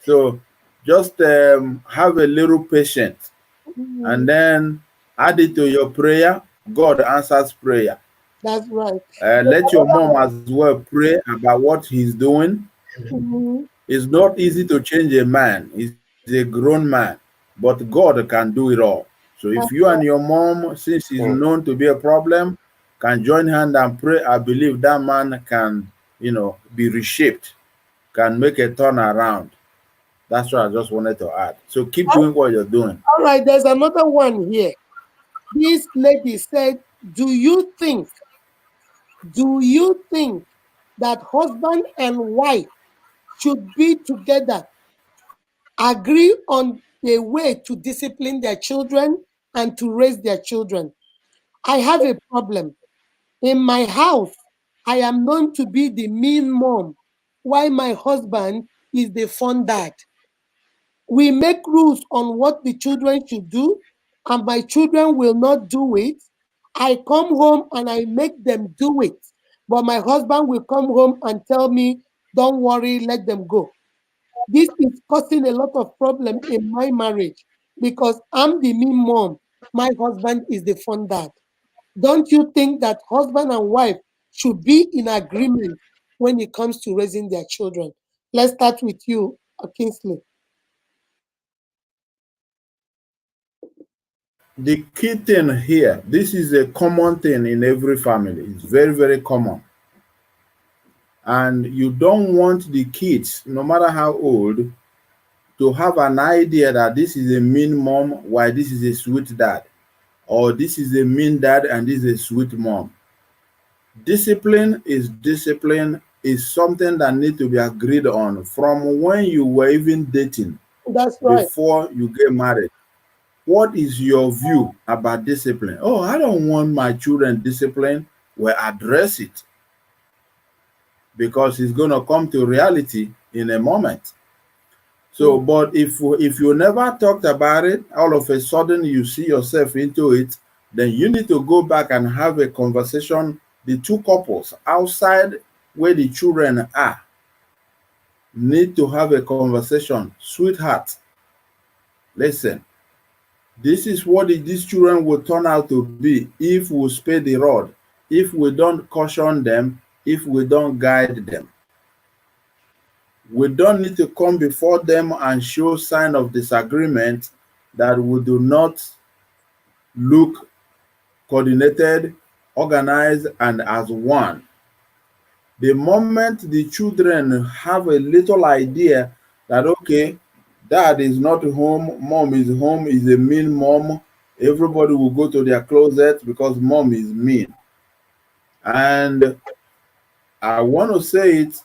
So just have a little patience Mm-hmm. and then add it to your prayer. God answers prayer. That's right. Let your mom as well pray about what he's doing. Mm-hmm. It's not easy to change a man. He's a grown man, but God can do it all. So if you That's and your right. mom, since he's known to be a problem, can join hand and pray, I believe that man can, be reshaped, can make a turnaround. That's what I just wanted to add. So keep doing what you're doing. All right, there's another one here. This lady said, Do you think, do you think that husband and wife should be together, agree on a way to discipline their children and to raise their children? I have a problem. In my house, I am known to be the mean mom, while my husband is the fun dad. We make rules on what the children should do, and my children will not do it. I come home and I make them do it. But my husband will come home and tell me, don't worry, let them go. This is causing a lot of problem in my marriage because I'm the mean mom. My husband is the fun dad. Don't you think that husband and wife should be in agreement when it comes to raising their children? Let's start with you, Kingsley. the key thing here, this is a common thing in every family. It's very, very common. And you don't want the kids, no matter how old, to have an idea that this is a mean mom while this is a sweet dad, or this is a mean dad and this is a sweet mom. Discipline is something that needs to be agreed on from when you were even dating That's right. before you get married. What is your view about discipline? Oh, I don't want my children disciplined. Well, address it, because it's going to come to reality in a moment. So, but if you never talked about it, all of a sudden you see yourself into it, then you need to go back and have a conversation. The two couples outside where the children are need to have a conversation. Sweetheart, listen, this is what these children will turn out to be if we spare the rod, if we don't caution them, if we don't guide them. We don't need to come before them and show sign of disagreement that we do not look coordinated, organized, and as one. The moment the children have a little idea that, okay, dad is not home, mom is a mean mom, everybody will go to their closet because mom is mean. And I want to say it,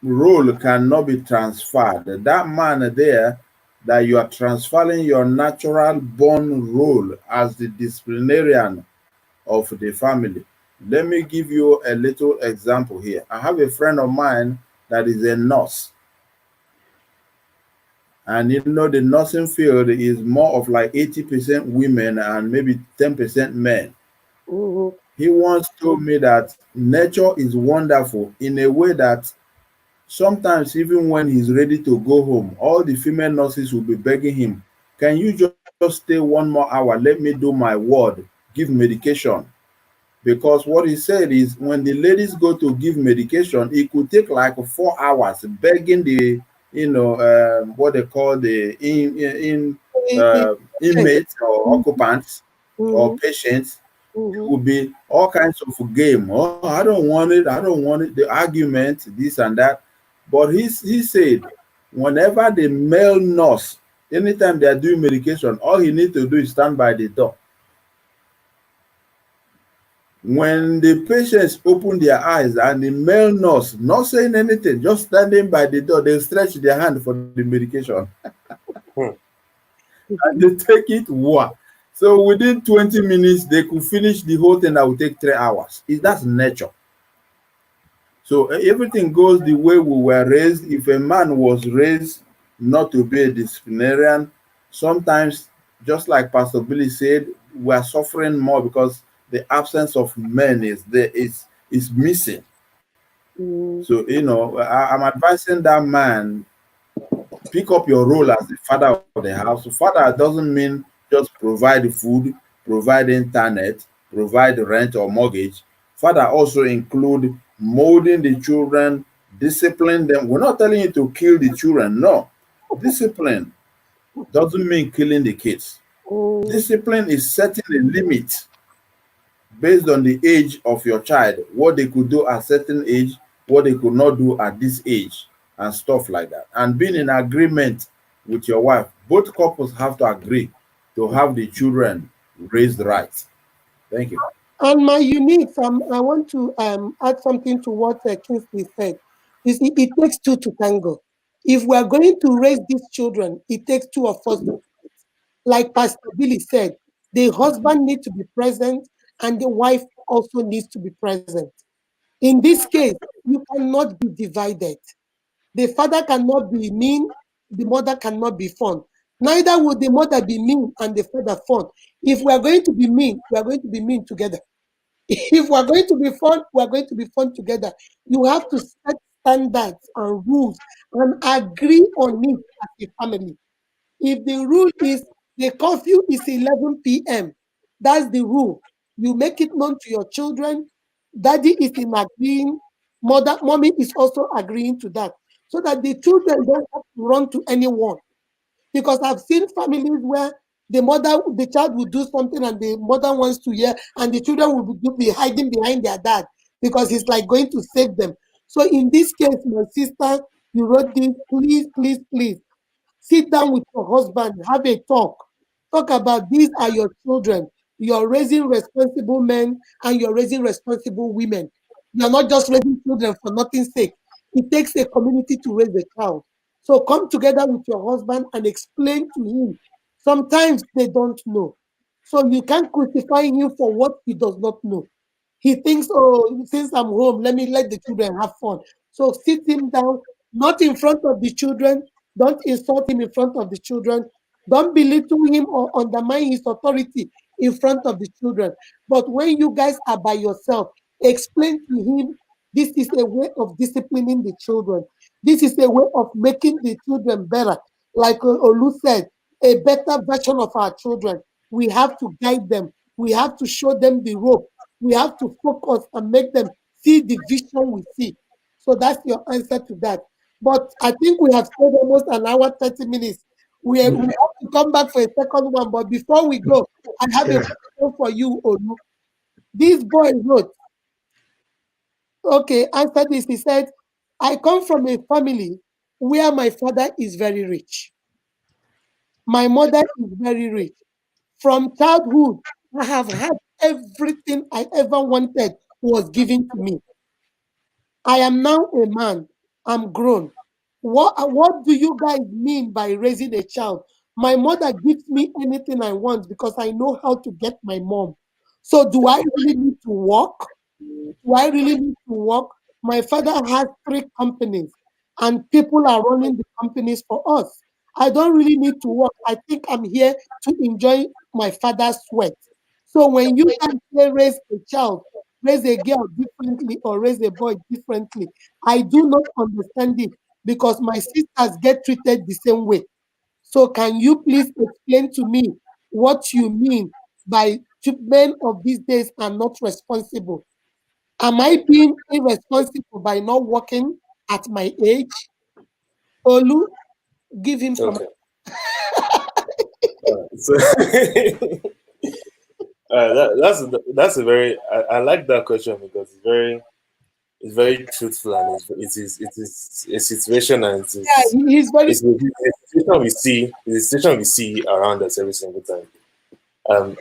role cannot be transferred. That man there, that you are transferring your natural born role as the disciplinarian of the family. Let me give you a little example here. I have a friend of mine that is a nurse. And you know, the nursing field is more of like 80% women and maybe 10% men. Mm-hmm. He once told me that nature is wonderful in a way that sometimes even when he's ready to go home, all the female nurses will be begging him, can you just stay one more hour? Let me do my word, give medication. Because what he said is when the ladies go to give medication, it could take like 4 hours begging the, what they call the inmates or occupants or Mm-hmm. patients. It Mm-hmm. would be all kinds of game. Oh, I don't want it. I don't want it. The argument, this and that. But he said, whenever the male nurse, anytime they are doing medication, all he needs to do is stand by the door. When the patients open their eyes and the male nurse not saying anything, just standing by the door, they stretch their hand for the medication and they take it. Wow. So within 20 minutes, they could finish the whole thing that would take 3 hours. That's nature. So everything goes the way we were raised. If a man was raised not to be a disciplinarian, sometimes, just like Pastor Billy said, we are suffering more because the absence of men is missing. So I'm advising that man, pick up your role as the father of the house. So father doesn't mean just provide food, provide internet, provide rent or mortgage. Father also include molding the children, discipline them. We're not telling you to kill the children. No. Discipline doesn't mean killing the kids. Discipline is setting a limit based on the age of your child, what they could do at a certain age, what they could not do at this age, and stuff like that. And being in agreement with your wife, both couples have to agree to have the children raised right. Thank you. And my unique, I want to add something to what Kingsley said. You see, it takes two to tango. If we are going to raise these children, it takes two of us. Like Pastor Billy said, the husband needs to be present and the wife also needs to be present. In this case, you cannot be divided. The father cannot be mean, the mother cannot be fun. Neither would the mother be mean and the father fun. If we are going to be mean, we are going to be mean together. If we are going to be fun, we are going to be fun together. You have to set standards and rules and agree on it as a family. If the rule is the curfew is 11 p.m., that's the rule. You make it known to your children. Daddy is in agreeing. Mommy is also agreeing to that, so that the children don't have to run to anyone. Because I've seen families where The child will do something and the mother wants to hear, and the children will be hiding behind their dad because he's like going to save them. So in this case, my sister, you wrote this, please, please, please sit down with your husband, have a talk. Talk about these are your children. You're raising responsible men and you're raising responsible women. You're not just raising children for nothing's sake. It takes a community to raise a child. So come together with your husband and explain to him. Sometimes they don't know. So you can't crucify him for what he does not know. He thinks, oh, since I'm home, let the children have fun. So sit him down, not in front of the children. Don't insult him in front of the children. Don't belittle him or undermine his authority in front of the children. But when you guys are by yourself, explain to him this is a way of disciplining the children. This is a way of making the children better. Like Olu said, a better version of our children. We have to guide them. We have to show them the rope. We have to focus and make them see the vision we see. So that's your answer to that. But I think we have spent almost an hour, 30 minutes. We have to come back for a second one. But before we go, I have a Yeah. question for you, Olu. This boy wrote, okay, answer this. He said, I come from a family where my father is very rich. My mother is very rich. From childhood, I have had everything I ever wanted was given to me. I am now a man. I'm grown. What do you guys mean by raising a child? My mother gives me anything I want because I know how to get my mom. So do I really need to work? Do I really need to work? My father has three companies and people are running the companies for us. I don't really need to work. I think I'm here to enjoy my father's sweat. So when you can say raise a child, raise a girl differently or raise a boy differently, I do not understand it because my sisters get treated the same way. So can you please explain to me what you mean by men of these days are not responsible? Am I being irresponsible by not working at my age? Olu, give him some. Okay. So that's a very I like that question because it's very truthful and it is a situation and Yeah, he's very. it's a situation we see around us every single time.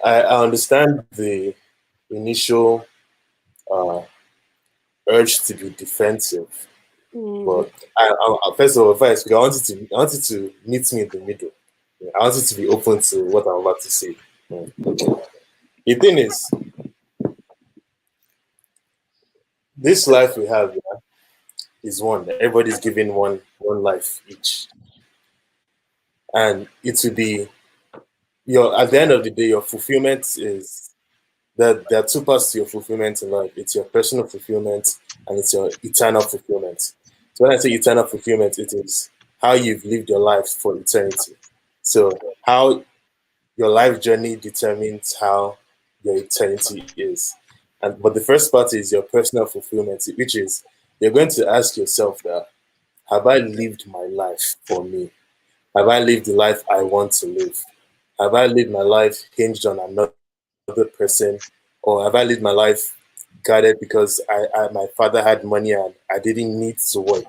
I understand the initial uh, urge to be defensive, Mhm. but first of all, first I wanted to meet me in the middle. I wanted to be open to what I'm about to say. Okay. The thing is, this life we have, yeah, is one. Everybody's given one life each, and it will be your at the end of the day, your fulfillment is that there are two parts to your fulfillment in life. It's your personal fulfillment and it's your eternal fulfillment. So when I say eternal fulfillment, it is how you've lived your life for eternity. So how your life journey determines how your eternity is. And but the first part is your personal fulfillment, which is you're going to ask yourself that have I lived my life for me? Have I lived the life I want to live? Have I lived my life hinged on another person? Or have I lived my life guided because my father had money and I didn't need to work?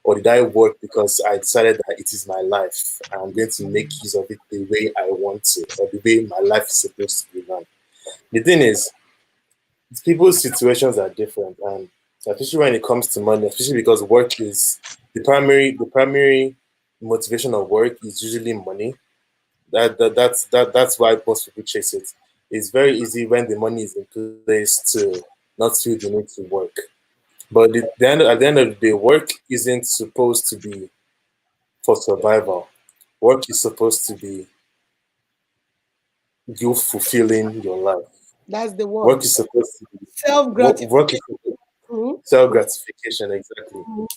Or did I work because I decided that it is my life and I'm going to make use of it the way I want to, or the way my life is supposed to be run? The thing is, people's situations are different, and especially when it comes to money, especially because work is the primary motivation of work is usually money. That's why most people chase it. It's very easy when the money is in place to not feel the need to work. But at the end of the day, work isn't supposed to be for survival. Work is supposed to be you fulfilling your life. That's the word. Work is supposed to be Self work is gratification. Mhm. self gratification. Exactly. Mhm.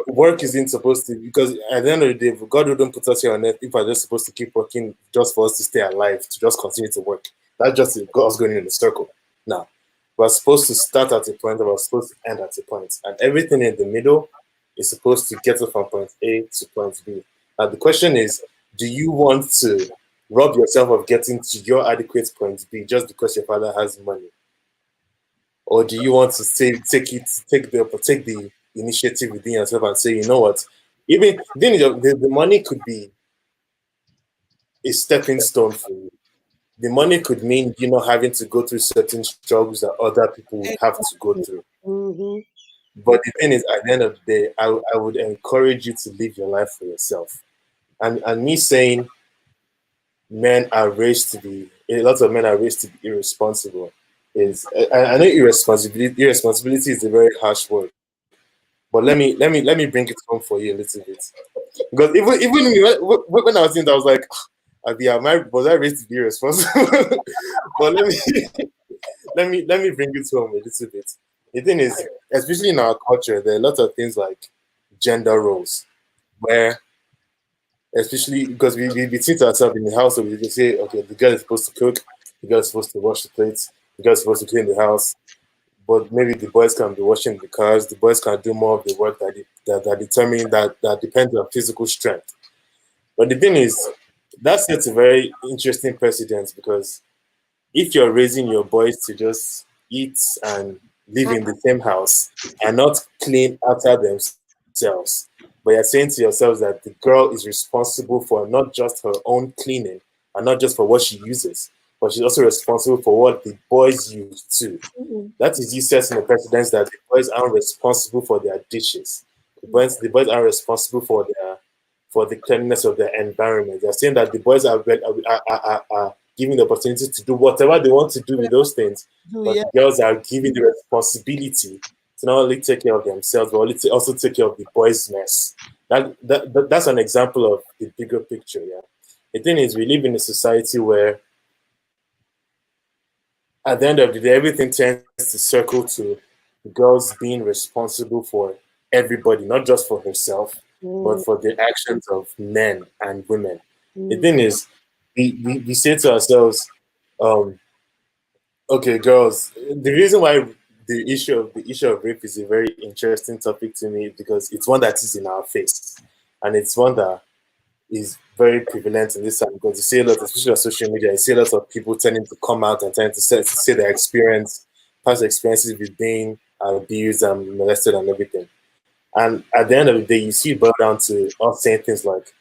Work isn't supposed to, because at the end of the day, God wouldn't put us here on earth if we're just supposed to keep working just for us to stay alive, to just continue to work. That's just us going in a circle. Now, we're supposed to start at a point and we're supposed to end at a point. And everything in the middle is supposed to get us from point A to point B. Now, the question is, do you want to rob yourself of getting to your adequate point B just because your father has money? Or do you want to say take the initiative within yourself and say, you know what, even then the money could be a stepping stone for you. The money could mean you not having to go through certain struggles that other people would have to go through. Mm-hmm. But the thing is, at the end of the day, I would encourage you to live your life for yourself. And me saying men are raised to be a lot of men are raised to be irresponsible is I know irresponsibility is a very harsh word, but let me bring it home for you a little bit. Because even me, when I was in that, I was like, was I raised to be irresponsible? But let me bring it home a little bit. The thing is, especially in our culture, there are a lot of things like gender roles, where especially because we sit ourselves in the house, so we can say, okay, the girl is supposed to cook, the girl is supposed to wash the plates, the girl is supposed to clean the house, but maybe the boys can be washing the cars, the boys can do more of the work that depends on physical strength. But the thing is, that sets a very interesting precedent, because if you're raising your boys to just eat and live in the same house and not clean after themselves, but you're saying to yourselves that the girl is responsible for not just her own cleaning and not just for what she uses, but she's also responsible for what the boys use too. That is you setting the precedence that the boys aren't responsible for their dishes. The boys aren't responsible for the cleanliness of their environment. They're saying that the boys are given the opportunity to do whatever they want to do with those things, but Yeah. the girls are given the responsibility to not only take care of themselves, but also take care of the boys' mess. That's an example of the bigger picture. Yeah, the thing is, we live in a society where, at the end of the day, everything tends to circle to girls being responsible for everybody, not just for herself, but for the actions of men and women. The thing is, we say to ourselves, um, okay, girls, the reason why the issue of rape is a very interesting topic to me, because it's one that is in our face, and it's one that is very prevalent in this time, because you see a lot, especially on social media, you see a lot of people tending to come out and trying to say their past experiences with being abused and molested and everything. And at the end of the day, you see it boil down to us saying things like,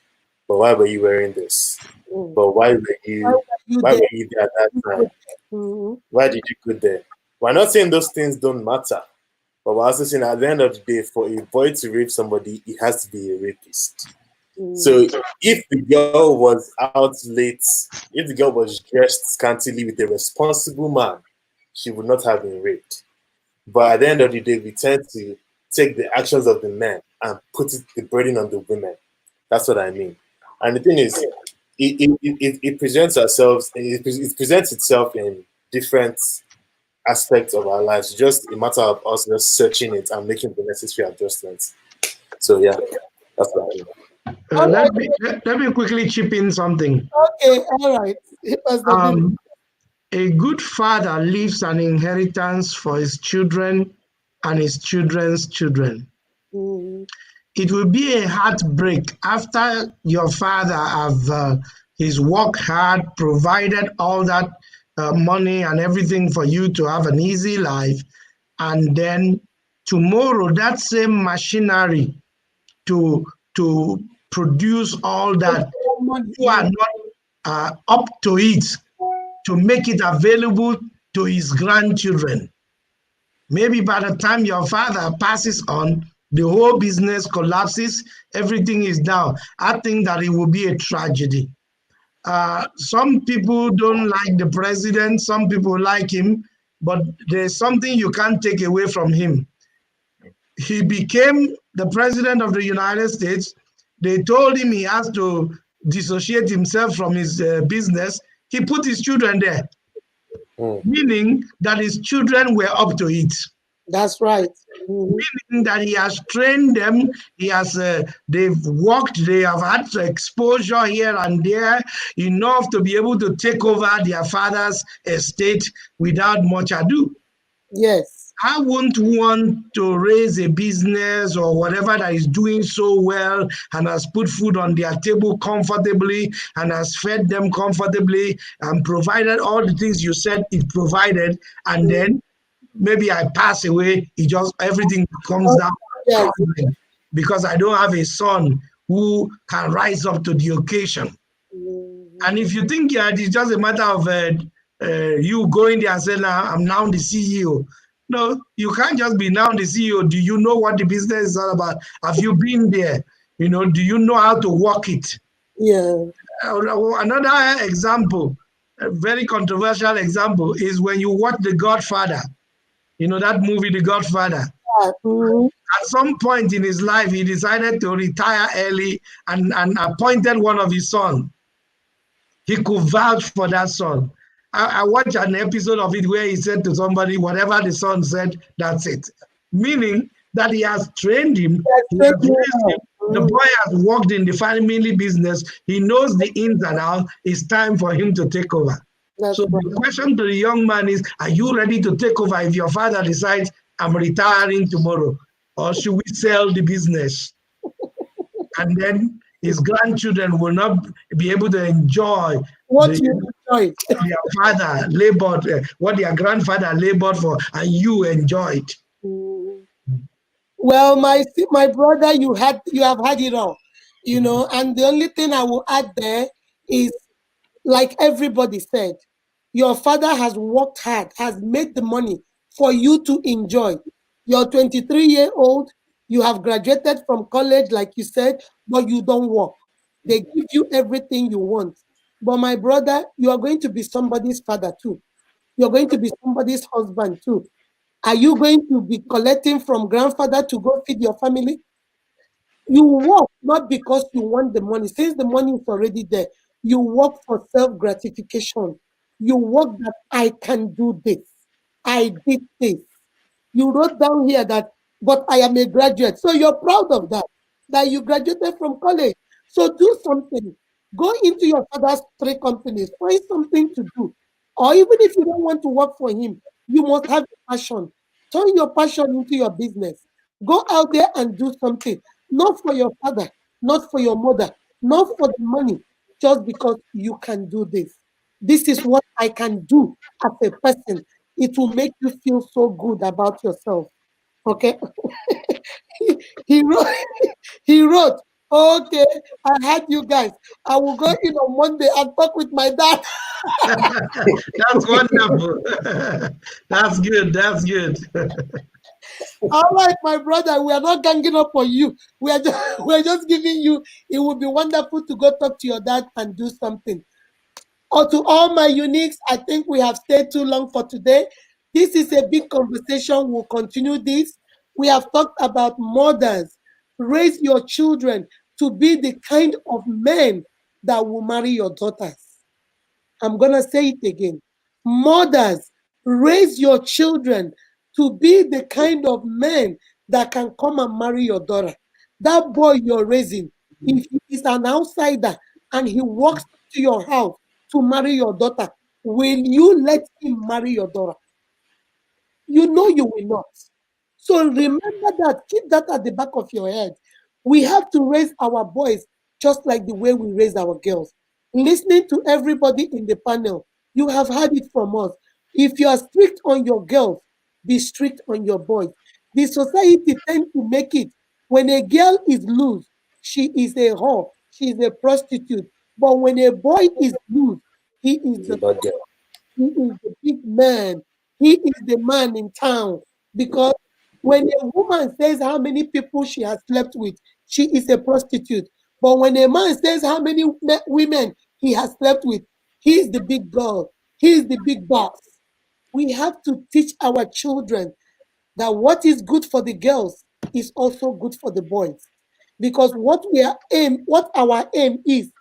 "But why were you wearing this? But Why were you why there? were you there at that time? Mm-hmm. Why did you go there?" We're not saying those things don't matter, but we're also saying at the end of the day, for a boy to rape somebody, he has to be a rapist. So if the girl was out late, if the girl was dressed scantily with a responsible man, she would not have been raped. But at the end of the day, we tend to take the actions of the men and put the burden on the women. That's what I mean. And the thing is, it presents ourselves, it presents itself in different aspects of our lives. It's just a matter of us just searching it and making the necessary adjustments. So yeah, that's what I mean. All right. Let me quickly chip in something. Okay. All right. Pastor Billy. Um, a good father leaves an inheritance for his children and his children's children. Mm-hmm. It will be a heartbreak after your father have he's worked hard, provided all that money and everything for you to have an easy life, and then tomorrow that same machinery to produce all that, you are not up to it to make it available to his grandchildren. Maybe by the time your father passes on, the whole business collapses, everything is down. I think that it will be a tragedy. Some people don't like the president, some people like him, but there's something you can't take away from him. He became the president of the United States. They told him he has to dissociate himself from his business. He put his children there, Mm. meaning that his children were up to it. That's right. Mm-hmm. Meaning that he has trained them, he has they've worked, they have had exposure here and there enough to be able to take over their father's estate without much ado. Yes. I won't want to raise a business or whatever that is doing so well and has put food on their table comfortably and has fed them comfortably and provided all the things you said it provided, and then maybe I pass away, it just everything comes Oh, down yes. crumbling because I don't have a son who can rise up to the occasion. Mhm. And if you think that it's just a matter of you going there and saying, I'm now the CEO. No, you can't just be now the CEO. Do you know what the business is all about? Have you been there? Do you know how to work it? Yeah. Another example, a very controversial example, is when you watch The Godfather. That movie, The Godfather. Mhm. At some point in his life, he decided to retire early and appointed one of his sons. He could vouch for that son. I watched an episode of it where he said to somebody, whatever the son said, that's it. Meaning that he has trained him, Yes, he straight has me raised him. out. The boy has worked in the family business. He knows the ins and outs. It's time for him to take over. That's So right. the question to the young man is, are you ready to take over if your father decides, I'm retiring tomorrow? Or should we sell the business? And then his grandchildren will not be able to enjoy What the you enjoy. their father labored, what their grandfather labored for, and you enjoyed. Mhm. Well, my brother, you have had it all, and the only thing I will add there is, like everybody said, your father has worked hard, has made the money for you to enjoy. You're 23-year-old, you have graduated from college, like you said, but you don't work. They give you everything you want. But my brother, you are going to be somebody's father too. You're going to be somebody's husband too. Are you going to be collecting from grandfather to go feed your family? You work not because you want the money, since the money is already there. You work for self gratification. You work that I can do this. I did this. You wrote down here that, but I am a graduate. So you're proud of that you graduated from college. So do something. Go into your father's three companies. Find something to do. Or even if you don't want to work for him, you must have a passion. Turn your passion into your business. Go out there and do something. Not for your father, not for your mother, not for the money, just because you can do this. This is what I can do as a person. It will make you feel so good about yourself. Okay. he wrote, he wrote, okay, I had you guys. I will go in on Monday and talk with my dad. That's wonderful. That's good. That's good. All right, my brother, we are not ganging up on you. We are just, we're just giving you, it would be wonderful to go talk to your dad and do something. Or to all my uniques, I think we have stayed too long for today. This is a big conversation. We'll continue this. We have talked about mothers. Raise your children to be the kind of men that will marry your daughters. I'm going to say it again. Mothers, raise your children to be the kind of men that can come and marry your daughter. That boy you're raising, if he is an outsider and he walks to your house to marry your daughter, will you let him marry your daughter? You know you will not. So remember that, keep that at the back of your head. We have to raise our boys just like the way we raise our girls. Listening to everybody in the panel, you have heard it from us. If you are strict on your girls, be strict on your boys. The society tends to make it when a girl is loose, she is a whore, she is a prostitute. But when a boy is loose, he is He's a the bad girl. he is the big man. He is the man in town. Because when a woman says how many people she has slept with, she is a prostitute. But when a man says how many women he has slept with, he is the big girl. He is the big boss. We have to teach our children that what is good for the girls is also good for the boys. Because what our aim is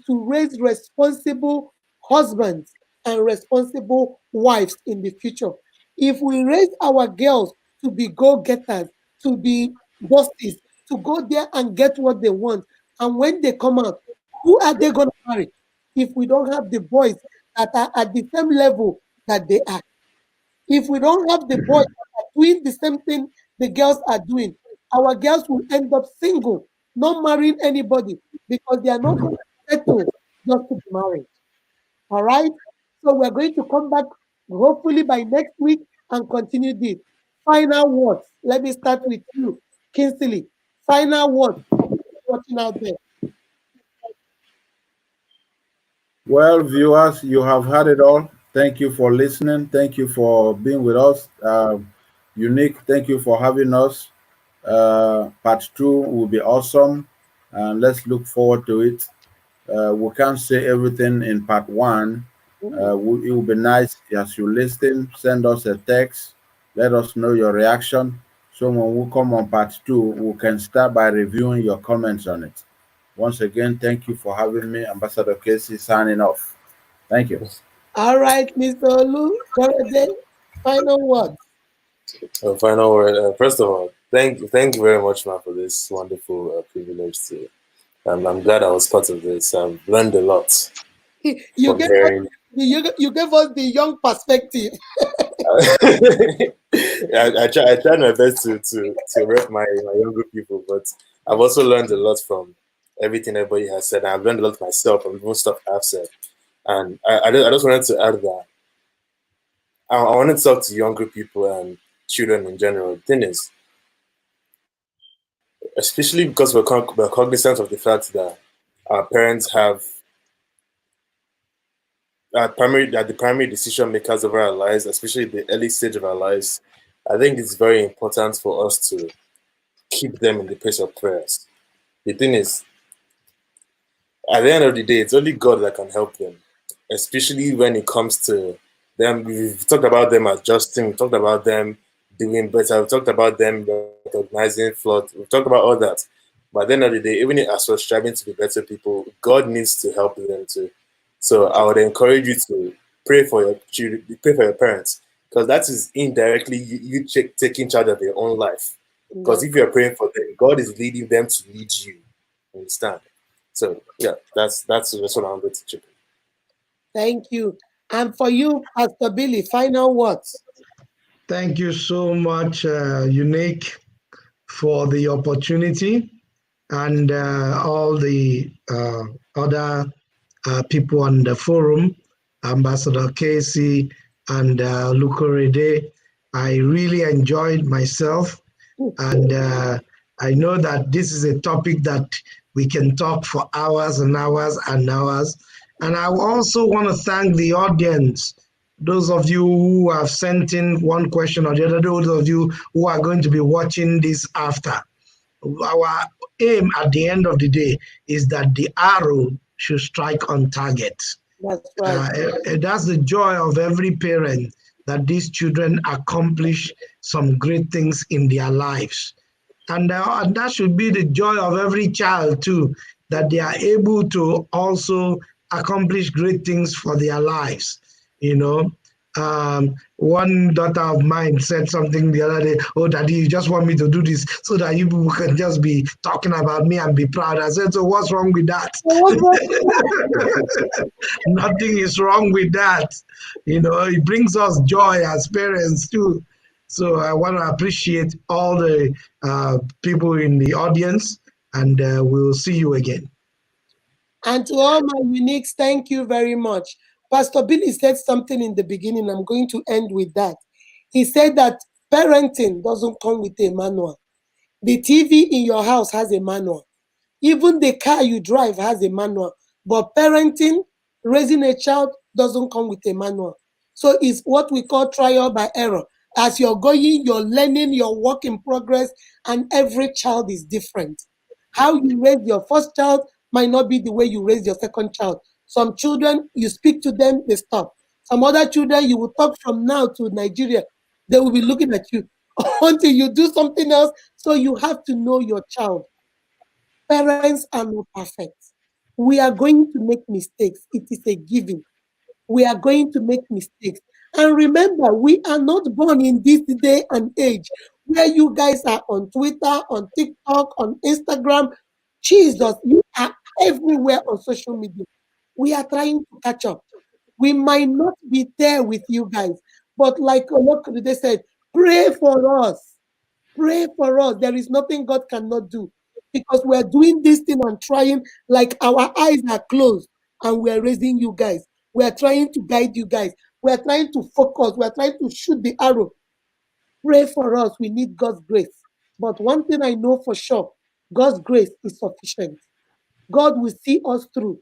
to raise responsible husbands and responsible wives in the future. If we raise our girls to be go-getters, to be bosses, to go there and get what they want, and when they come out, who are they going to marry if we don't have the boys that are at the same level that they are? If we don't have the boys that are doing the same thing the girls are doing, our girls will end up single, not marrying anybody because they are not going to settle just to be married. All right. So we're going to come back hopefully by next week and continue this. Final words. Let me start with you, Kinsley. Final words. Watching out there. Well, viewers, you have heard it all. Thank you for listening. Thank you for being with us. Unique, thank you for having us. Part two will be awesome, and let's look forward to it. We can't say everything in part one. It will be nice as you listen, send us a text, let us know your reaction. So when we come on part two, we can start by reviewing your comments on it. Once again, thank you for having me. Ambassador Casey signing off. Thank you. All right, Mr. Olu, Korede, final words. Final word. First of all, thank you very much, man, for this wonderful privilege to. I'm glad I was part of this. I've learned a lot You from gave us hearing. you gave us the young perspective. I tried my best to rep my younger people, but I've also learned a lot from everything everybody has said. I've learned a lot myself from most stuff I've said, and I just wanted to add that I wanted to talk to younger people and children in general. The thing is, especially because we're cognizant of the fact that our parents have the primary decision makers of our lives, especially the early stage of our lives. I think it's very important for us to keep them in the place of prayers. The thing is, at the end of the day, it's only God that can help them, especially when it comes to them. We've talked about them adjusting, we talked about them doing better, we talked about them recognizing flaws, we've talked about all that. But at the end of the day, even as we're striving to be better people, God needs to help them too. So I would encourage you to pray for your children, pray for your parents, because that is indirectly taking charge of your own life. Because if you're praying for them, God is leading them to lead you. Understand? So yeah, that's what I'm going to chip in. Thank you. And for you, Pastor Billy, final words. Thank you so much, Unique, for the opportunity and all the other people on the forum, Ambassador Casey and Lukorede. I really enjoyed myself, and I know that this is a topic that we can talk for hours and hours and hours. And I also want to thank the audience, those of you who have sent in one question or the other, those of you who are going to be watching this after. Our aim at the end of the day is that the arrow should strike on target. That's right. That's the joy of every parent, that these children accomplish some great things in their lives. And that should be the joy of every child too, that they are able to also accomplish great things for their lives. You know, one daughter of mine said something the other day, "Oh, Daddy, you just want me to do this so that you people can just be talking about me and be proud." I said, "So what's wrong with that?" Nothing is wrong with that. You know, it brings us joy as parents too. So I want to appreciate all the people in the audience, and we'll see you again. And to all my uniques, thank you very much. Pastor Billy said something in the beginning. I'm going to end with that. He said that parenting doesn't come with a manual. The TV in your house has a manual. Even the car you drive has a manual. But parenting, raising a child, doesn't come with a manual. So it's what we call trial by error. As you're going, you're learning, you're work in progress, and every child is different. How you raise your first child might not be the way you raise your second child. Some children, you speak to them, they stop. Some other children, you will talk from now to Nigeria, they will be looking at you until you do something else. So you have to know your child. Parents are not perfect. We are going to make mistakes. It is a given. We are going to make mistakes. And remember, we are not born in this day and age where you guys are on Twitter, on TikTok, on Instagram. Jesus, you are everywhere on social media. We are trying to catch up. We might not be there with you guys, but like they said, Pray for us. Pray for us. There is nothing God cannot do because we're doing this thing and trying, like our eyes are closed and we're raising you guys. We're trying to guide you guys. We're trying to focus. We're trying to shoot the arrow. Pray for us. We need God's grace. But one thing I know for sure, God's grace is sufficient. God will see us through.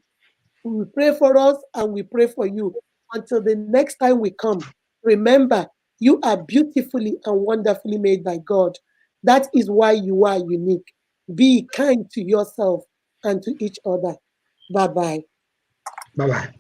We will pray for us and we pray for you. Until the next time we come, remember, you are beautifully and wonderfully made by God. That is why you are unique. Be kind to yourself and to each other. Bye bye. Bye bye.